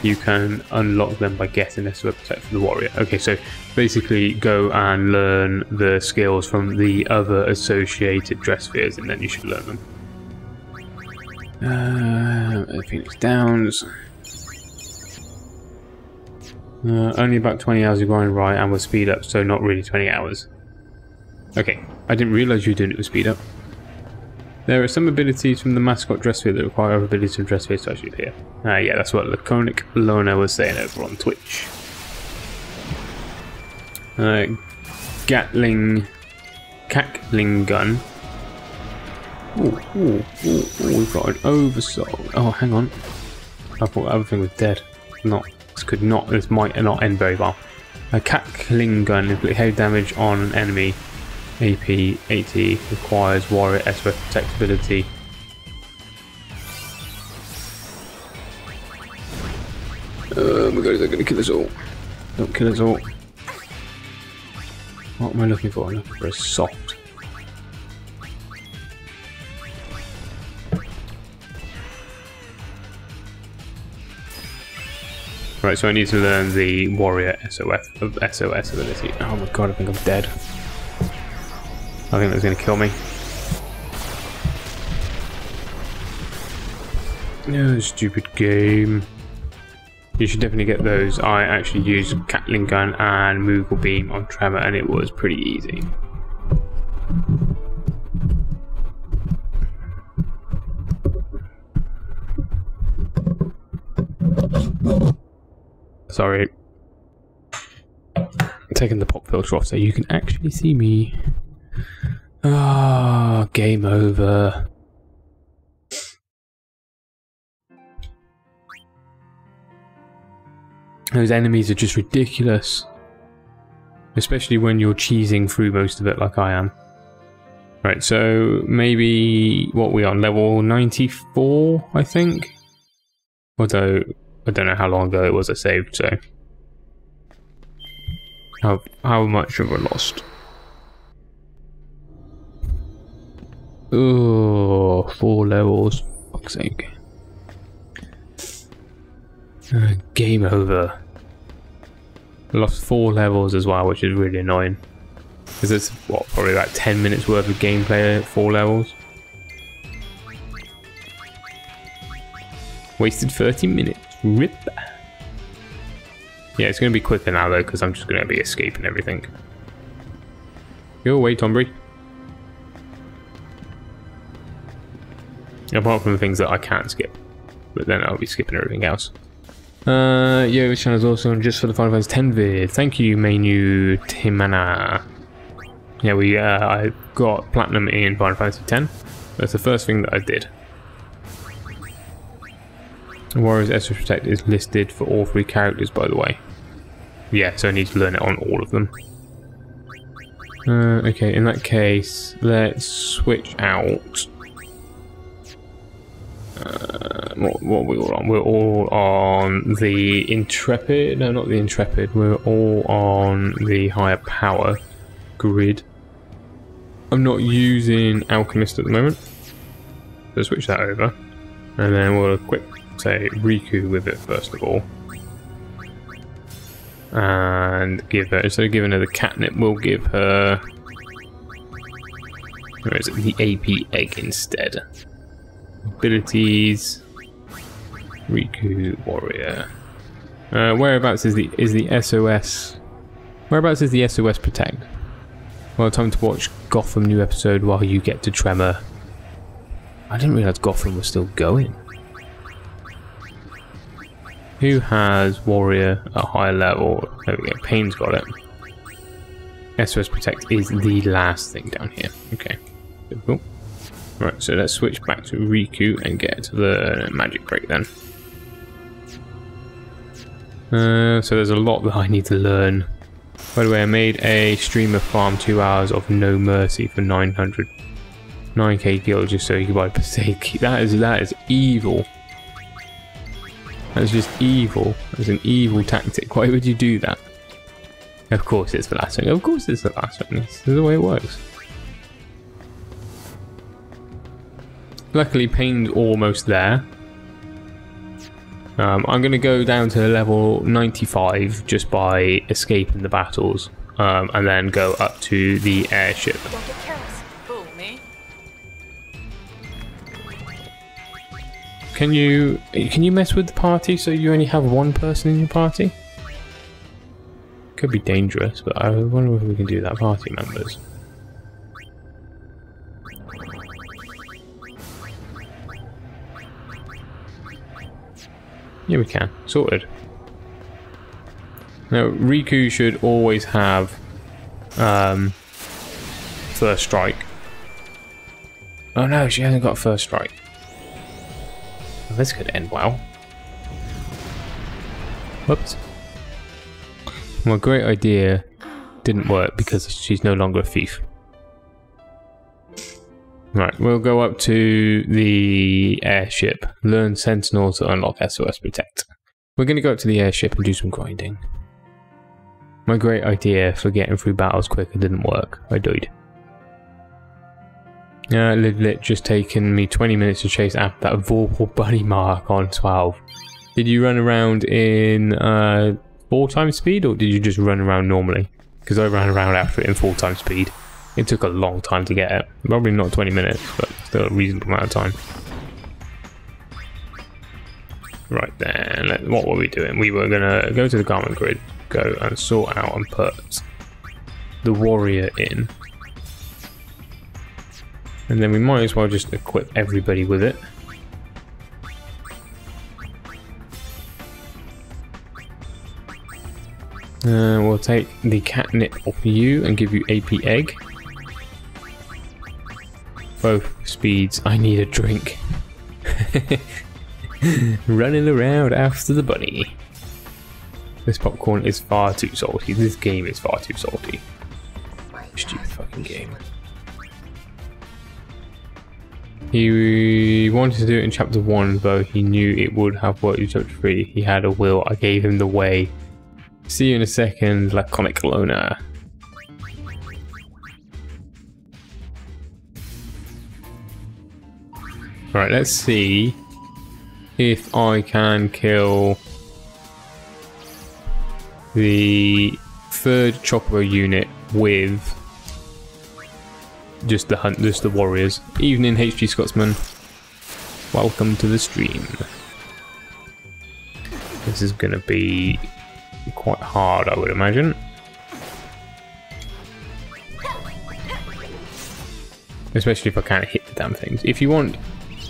Speaker 1: You can unlock them by getting SOF Protect from the Warrior. Okay, so basically go and learn the skills from the other associated dress spheres and then you should learn them. Phoenix Downs. Only about 20 hours of grind, right, and with speed up, so not really 20 hours. Okay, I didn't realise you were doing it with speed up. There are some abilities from the mascot dress sphere that require other abilities from dress spheres to actually appear. Yeah, that's what Laconic Loner was saying over on Twitch. Cackling gun. Ooh, we've got an oversoul. Oh, hang on. I thought the other thing was dead. This might not end very well. A cackling gun inflicts heavy damage on an enemy. AP 80 requires Warrior SOF Protect ability. Oh my god, they're gonna kill us all. Don't kill us all. What am I looking for? I'm looking for a soft. Right, so I need to learn the Warrior SOS ability. Oh my god, I think I'm dead. I think that's going to kill me. No, stupid game. You should definitely get those. I actually used Cackling Gun and Moogle Beam on Tremor and it was pretty easy. Sorry. I'm taking the pop filter off so you can actually see me. Ah, game over. Those enemies are just ridiculous. Especially when you're cheesing through most of it like I am. Right, so maybe what we on? Level 94, I think? Although, I don't know how long ago it was I saved, so... How much have I lost? Oh, 4 levels. Fuck's sake. Game over. I lost 4 levels as well, which is really annoying. Because it's, what, probably about 10 minutes worth of gameplay at 4 levels. Wasted 30 minutes. RIP. Yeah, it's going to be quicker now though, because I'm just going to be escaping everything. Go away, Tonberry. Apart from the things that I can't skip. But then I'll be skipping everything else. Yeah, this channel is also on just for the Final Fantasy X vid. Thank you, Menu Timana. Yeah, I got Platinum in Final Fantasy X. That's the first thing that I did. Warrior's SOS Protect is listed for all 3 characters, by the way. Yeah, so I need to learn it on all of them. Okay, in that case, let's switch out. What are we all on? We're all on the Intrepid. No, not the Intrepid. We're all on the higher power grid. I'm not using Alchemist at the moment. So switch that over. And then we'll equip, say, Riku with it first of all. And give her, instead of giving her the catnip, we'll give her, where is it, the AP egg instead. Abilities, Riku Warrior. Whereabouts is the SOS? Whereabouts is the SOS Protect? Well, time to watch Gotham new episode while you get to Tremor. I didn't realise Gotham was still going. Who has Warrior at a higher level? There we go, Pain's got it. SOS Protect is the last thing down here. Okay, cool. Right, so let's switch back to Riku and get to the magic break then. So there's a lot that I need to learn. By the way, I made a streamer farm 2 hours of No Mercy for 9k gil just so you can buy Passaic. That is evil. That's just evil. That's an evil tactic. Why would you do that? Of course it's the last thing. Of course it's the last thing. This is the way it works. Luckily, Pain's almost there. I'm going to go down to level 95 just by escaping the battles, and then go up to the airship.
Speaker 2: Don't get careless. Fool me.
Speaker 1: Can you mess with the party so you only have one person in your party? Could be dangerous, but I wonder if we can do that. Party members. Yeah, we can. Sorted. Now, Riku should always have first strike. Oh no, she hasn't got first strike. Well, this could end well. Whoops. My great idea didn't work because she's no longer a thief. Right, we'll go up to the airship. Learn Sentinel to unlock SOS Protect. We're going to go up to the airship and do some grinding. My great idea for getting through battles quicker didn't work. I died. Lidlit just taken me 20 minutes to chase after that Vorpal bunny mark on 12. Did you run around in 4x speed or did you just run around normally? Because I ran around after it in 4x speed. It took a long time to get it. Probably not 20 minutes, but still a reasonable amount of time. Right then, what were we doing? We were going to go to the garment grid, go and sort out and put the warrior in. And then we might as well just equip everybody with it. We'll take the catnip off you and give you AP egg. Both speeds. I need a drink. Running around after the bunny. This popcorn is far too salty. This game is far too salty. Stupid fucking game. He wanted to do it in chapter 1, though he knew it would have worked in chapter 3. He had a will. I gave him the way. See you in a second, laconic loner. Right, let's see if I can kill the 3rd Chocobo unit with just the warriors. Evening, HG Scotsman. Welcome to the stream. This is going to be quite hard, I would imagine. Especially if I can't hit the damn things. If you want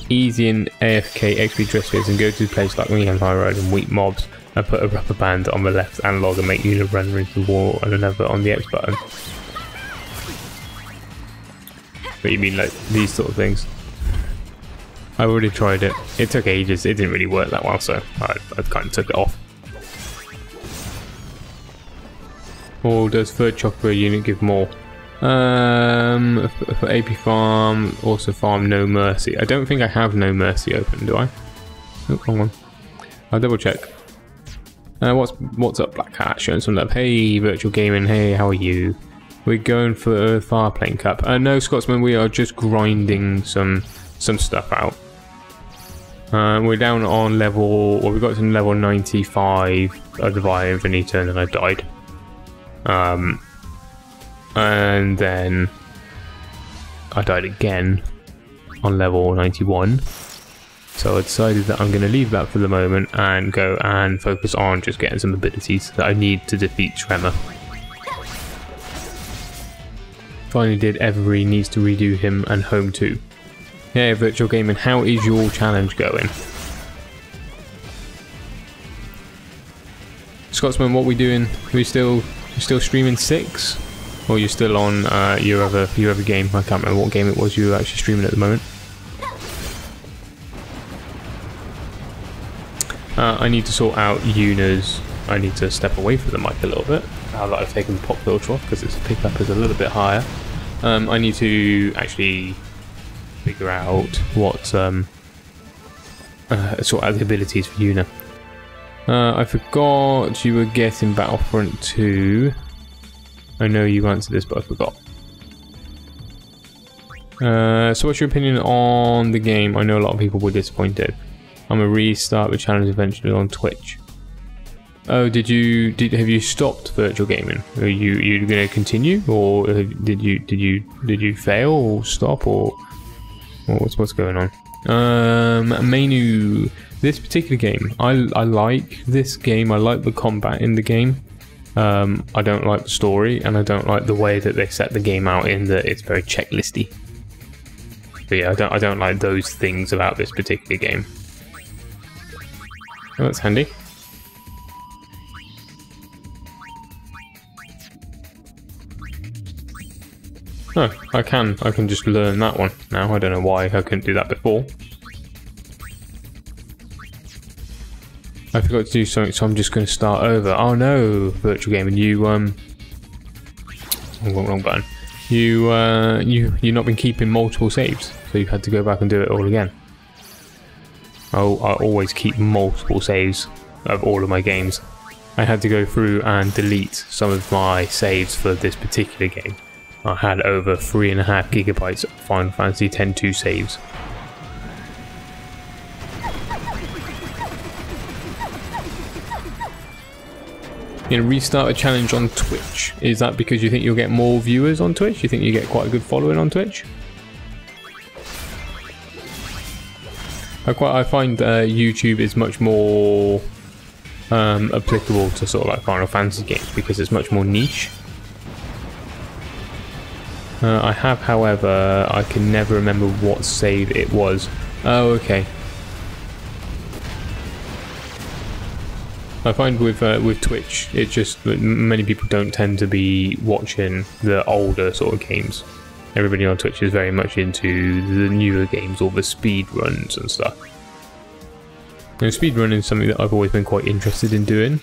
Speaker 1: easy and AFK XP drifters, and go to a place like Wing Empire Road and weak mobs and put a rubber band on the left analog and make you run into the wall and another on the X button. But you mean like these sort of things? I already tried it. It took ages. It didn't really work that well, so I kind of took it off. Or does third chocolate unit give more? For AP farm, also farm No Mercy. I don't think I have No Mercy open, do I? Oh, wrong one. I'll double check. What's up, Black Hat? Showing some love. Hey, Virtual Gaming. Hey, how are you? We're going for a Far Plane Cup. No, Scotsman. We are just grinding some stuff out. We're down on level. Well, we got to level 95 of the Via Infinito, and then I died. And then I died again on level 91. So I decided that I'm going to leave that for the moment and go and focus on just getting some abilities that I need to defeat Tremor. Finally did Every needs to redo him and Home 2. Yeah, Virtual Gaming, how is your challenge going? Scotsman, what we doing? Are we still streaming 6? Or you're still on your other game? I can't remember what game it was you were actually streaming at the moment. I need to sort out Yuna's. I need to step away from the mic a little bit now that I've taken the pop filter off because its pickup is a little bit higher. I need to actually figure out what sort out the abilities for Yuna. I forgot you were getting Battlefront 2. I know you answered this, but I forgot. So what's your opinion on the game? I know a lot of people were disappointed. I'm gonna restart the challenge eventually on Twitch. Oh, have you stopped Virtual Gaming? Are you gonna continue, or did you fail or stop, or what's going on? Menu. This particular game, I like this game. I like the combat in the game. I don't like the story, and I don't like the way that they set the game out in that it's very checklisty. But yeah, I don't like those things about this particular game. Oh, that's handy. Oh, I can just learn that one now. I don't know why I couldn't do that before. I forgot to do something, so I'm just going to start over. Oh no, Virtual Gaming, you wrong button. You've not been keeping multiple saves, so you've had to go back and do it all again. I always keep multiple saves of all of my games. I had to go through and delete some of my saves for this particular game. I had over 3.5 gigabytes of Final Fantasy X-2 saves. You know, restart a challenge on Twitch. Is that because you think you'll get more viewers on Twitch? You think you get quite a good following on Twitch? I find YouTube is much more applicable to sort of like Final Fantasy games because it's much more niche. I have, however, I can never remember what save it was. Oh, okay. I find with Twitch, it's just that many people don't tend to be watching the older sort of games. Everybody on Twitch is very much into the newer games or the speed runs and stuff. You know, speed running is something that I've always been quite interested in doing,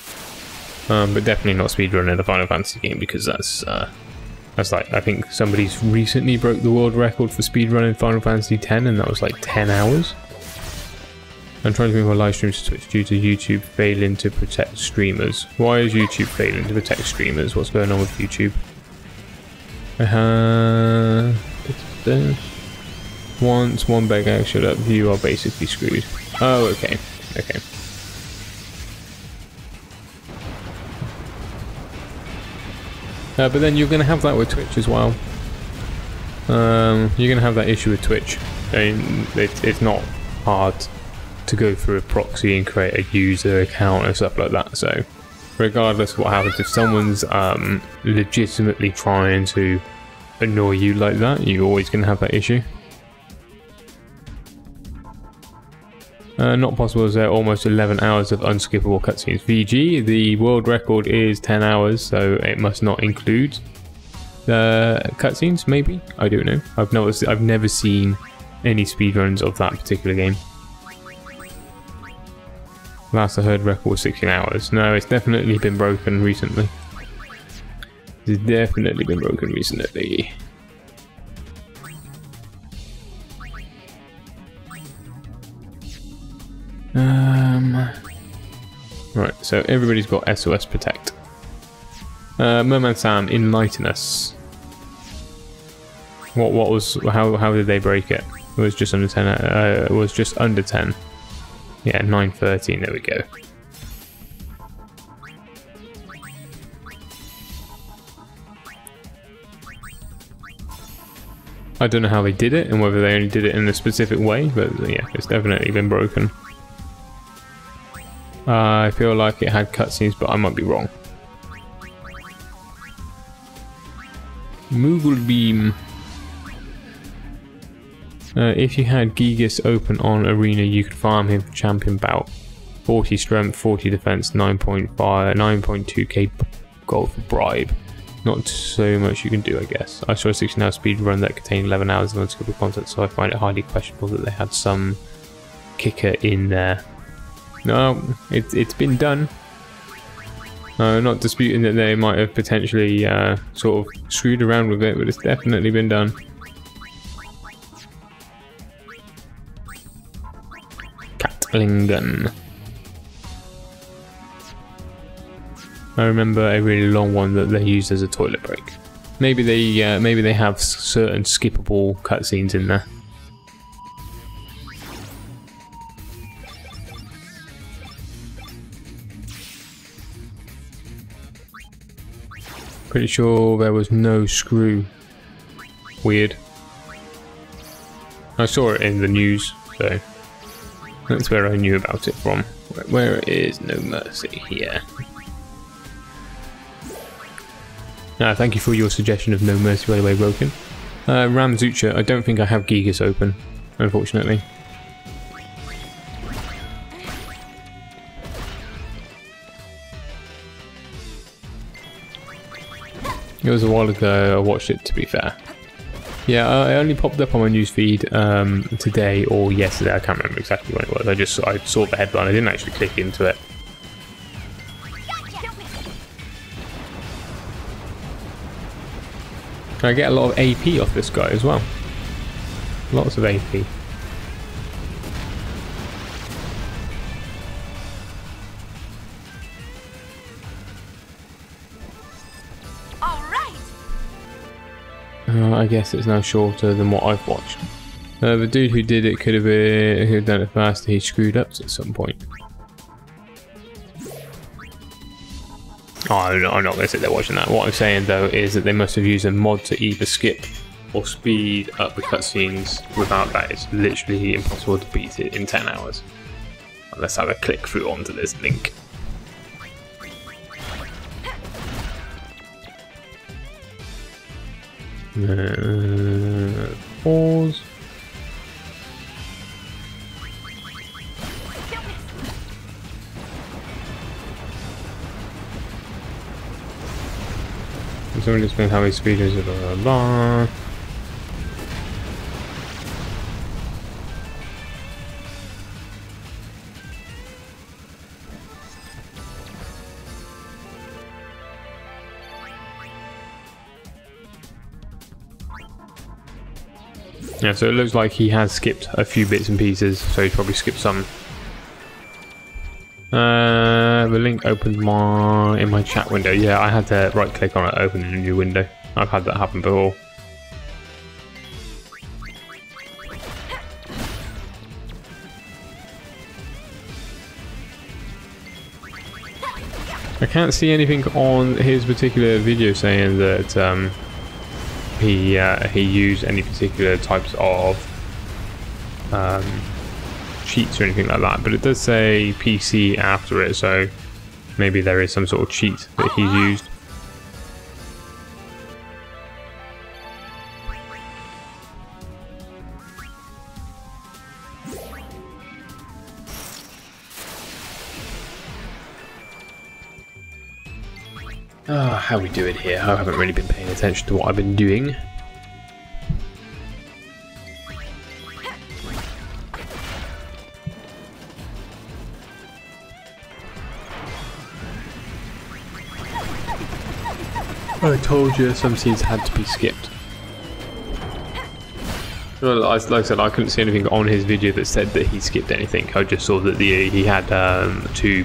Speaker 1: but definitely not speed running a Final Fantasy game because that's like, I think somebody's recently broke the world record for speed running Final Fantasy X, and that was like 10 hours. I'm trying to move my live streams to Twitch due to YouTube failing to protect streamers. Why is YouTube failing to protect streamers? What's going on with YouTube? Once one big egg showed up, you are basically screwed. Oh, okay. Okay. But then you're going to have that with Twitch as well. You're going to have that issue with Twitch. I mean, it's not hard to go through a proxy and create a user account and stuff like that. So regardless of what happens, if someone's legitimately trying to annoy you like that, you're always going to have that issue. Not possible as there are almost 11 hours of unskippable cutscenes. VG, the world record is 10 hours, so it must not include the cutscenes, maybe? I don't know. I've never seen any speedruns of that particular game. Last I heard, record was 16 hours. No, it's definitely been broken recently. It's definitely been broken recently. Right, so everybody's got SOS Protect. Merman Sam, enlighten us. What was how did they break it? It was just under 10. It was just under 10. Yeah, 9:13. There we go. I don't know how they did it and whether they only did it in a specific way, but yeah, it's definitely been broken. I feel like it had cutscenes, but I might be wrong. Moogle Beam. If you had Gigas open on Arena, you could farm him for champion bout. 40 strength, 40 defense, 9.2k gold for bribe. Not so much you can do, I guess. I saw a 16-hour speed run that contained 11 hours of unscripted content, so I find it highly questionable that they had some kicker in there. No, it's been done. Not disputing that they might have potentially sort of screwed around with it, but it's definitely been done. Catlingon. I remember a really long one that they used as a toilet break. Maybe they have certain skippable cutscenes in there. Pretty sure there was no screw. Weird. I saw it in the news, so that's where I knew about it from. Where is No Mercy? Here. Thank you for your suggestion of No Mercy, by the way, Broken. Ramzucha, I don't think I have Gigas open, unfortunately. It was a while ago I watched it, to be fair. Yeah, I only popped up on my newsfeed today or yesterday, I can't remember exactly when it was. I saw the headline, I didn't actually click into it. I get a lot of AP off this guy as well. Lots of AP. I guess it's now shorter than what I've watched. The dude who did it could have done it faster. He screwed up at some point. Oh, I'm not going to sit there watching that. What I'm saying though is that they must have used a mod to either skip or speed up the cutscenes. Without that, it's literally impossible to beat it in 10 hours. Let's have a click through onto this link. Pause. Someone explain how many speeders are blah, blah, blah. Yeah, so it looks like he has skipped a few bits and pieces, so he's probably skipped some. The link opened in my chat window. Yeah, I had to right click on it, open in a new window. I've had that happen before. I can't see anything on his particular video saying that he used any particular types of cheats or anything like that, but it does say PC after it, so maybe there is some sort of cheat that he's used. How we do it here? I haven't really been paying attention to what I've been doing. I told you some scenes had to be skipped. Well, like I said, I couldn't see anything on his video that said that he skipped anything. I just saw that he had two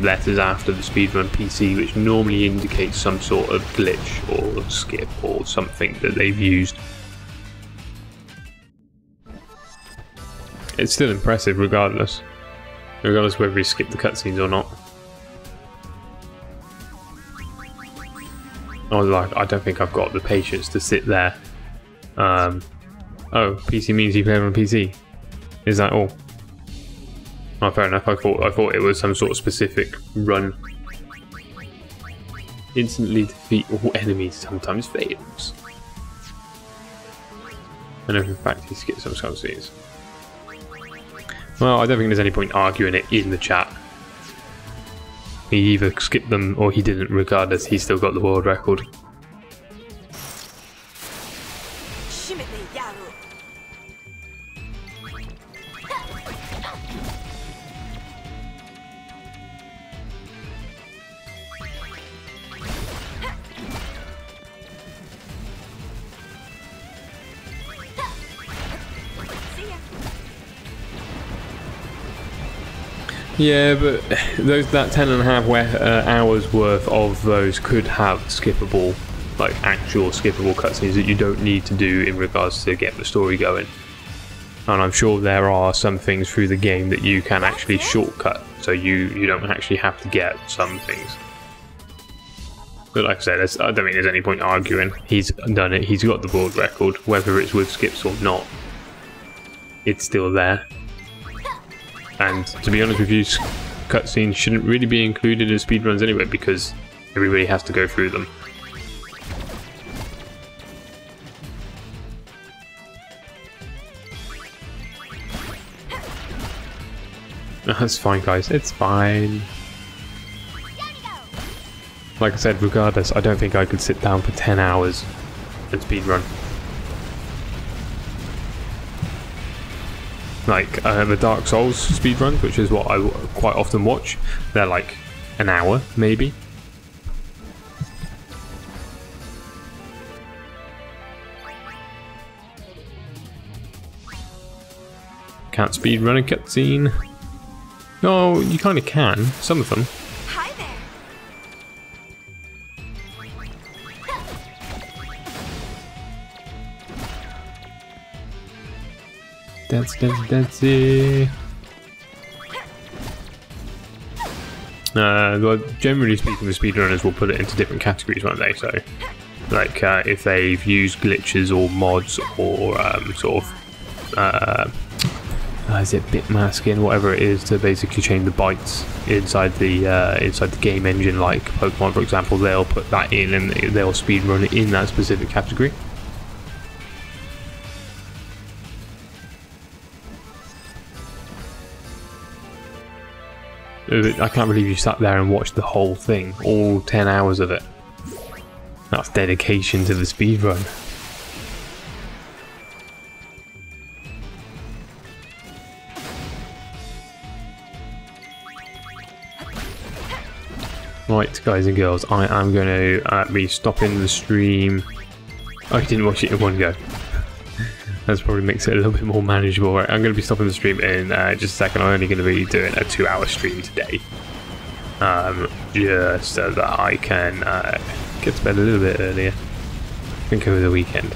Speaker 1: letters after the speedrun PC, which normally indicates some sort of glitch or skip or something that they've used. It's still impressive regardless whether he skipped the cutscenes or not. I don't think I've got the patience to sit there. Oh, PC means you play on PC. Is that all? Oh, fair enough. I thought it was some sort of specific run. Instantly defeat all enemies sometimes fails. And if in fact he skipped some cutscenes. Well, I don't think there's any point arguing it in the chat. He either skipped them or he didn't. Regardless, he's still got the world record. Yeah, but that 10.5 hours worth of those could have skippable, like actual skippable cutscenes that you don't need to do in regards to get the story going. And I'm sure there are some things through the game that you can actually shortcut, so you don't actually have to get some things. But like I said, I don't think there's any point arguing. He's done it, he's got the world record, whether it's with skips or not. It's still there. And to be honest with you, cutscenes shouldn't really be included in speedruns anyway, because everybody has to go through them. That's fine, guys, it's fine. Like I said, regardless, I don't think I could sit down for 10 hours and speedrun. Like the Dark Souls speedruns, which is what I quite often watch, they're like an hour, maybe. Can't speedrun a cutscene. No, you kind of can, some of them.
Speaker 2: Hi there.
Speaker 1: Dance. Well, generally speaking, the speedrunners will put it into different categories, won't they? So, like, if they've used glitches or mods or is it bit masking, whatever it is, to basically change the bytes inside the game engine, like Pokemon, for example, they'll put that in and they'll speedrun it in that specific category. I can't believe you sat there and watched the whole thing, all 10 hours of it. That's dedication to the speedrun. Right, guys and girls, I am going to be stopping the stream. Oh, you didn't watch it in one go. That probably makes it a little bit more manageable. Right, I'm going to be stopping the stream in just a second. I'm only going to be doing a 2-hour stream today. Just so that I can get to bed a little bit earlier. I think over the weekend.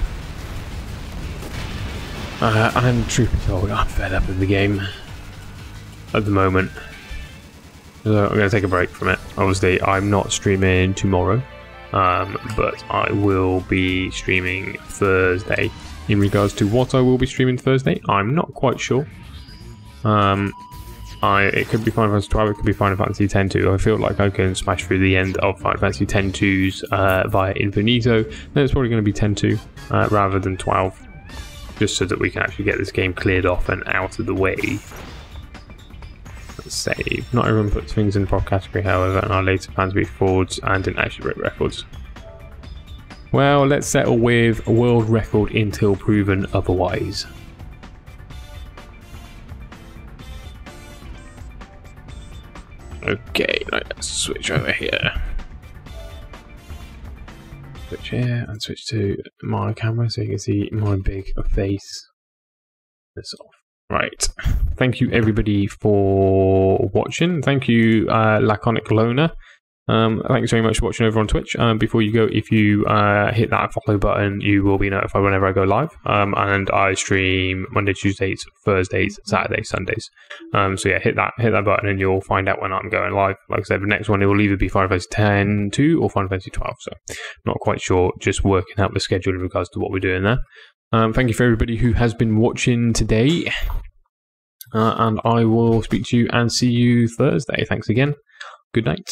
Speaker 1: And truth be told, I'm fed up with the game at the moment. So I'm going to take a break from it. Obviously, I'm not streaming tomorrow, but I will be streaming Thursday. In regards to what I will be streaming Thursday, I'm not quite sure. It could be Final Fantasy 12, it could be Final Fantasy X-2. I feel like I can smash through the end of Final Fantasy X-2's Via Infinito. Then it's probably going to be X-2 rather than 12, just so that we can actually get this game cleared off and out of the way. Let's save. Not everyone puts things in the proper category, however, and our later plans to be frauds and didn't actually break records. Well, let's settle with a world record until proven otherwise. Okay, let's switch over here. Switch here and switch to my camera so you can see my big face. This off. Right. Thank you everybody for watching. Thank you Laconic Loner. Thanks very much for watching over on Twitch. Before you go, if you hit that follow button, you will be notified whenever I go live. And I stream Monday, Tuesdays, Thursdays, Saturdays, Sundays. So yeah, hit that button and you'll find out when I'm going live. Like I said, the next one it will either be Final Fantasy X-2 or Final Fantasy 12. So not quite sure. Just working out the schedule in regards to what we're doing there. Thank you for everybody who has been watching today. And I will speak to you and see you Thursday. Thanks again. Good night.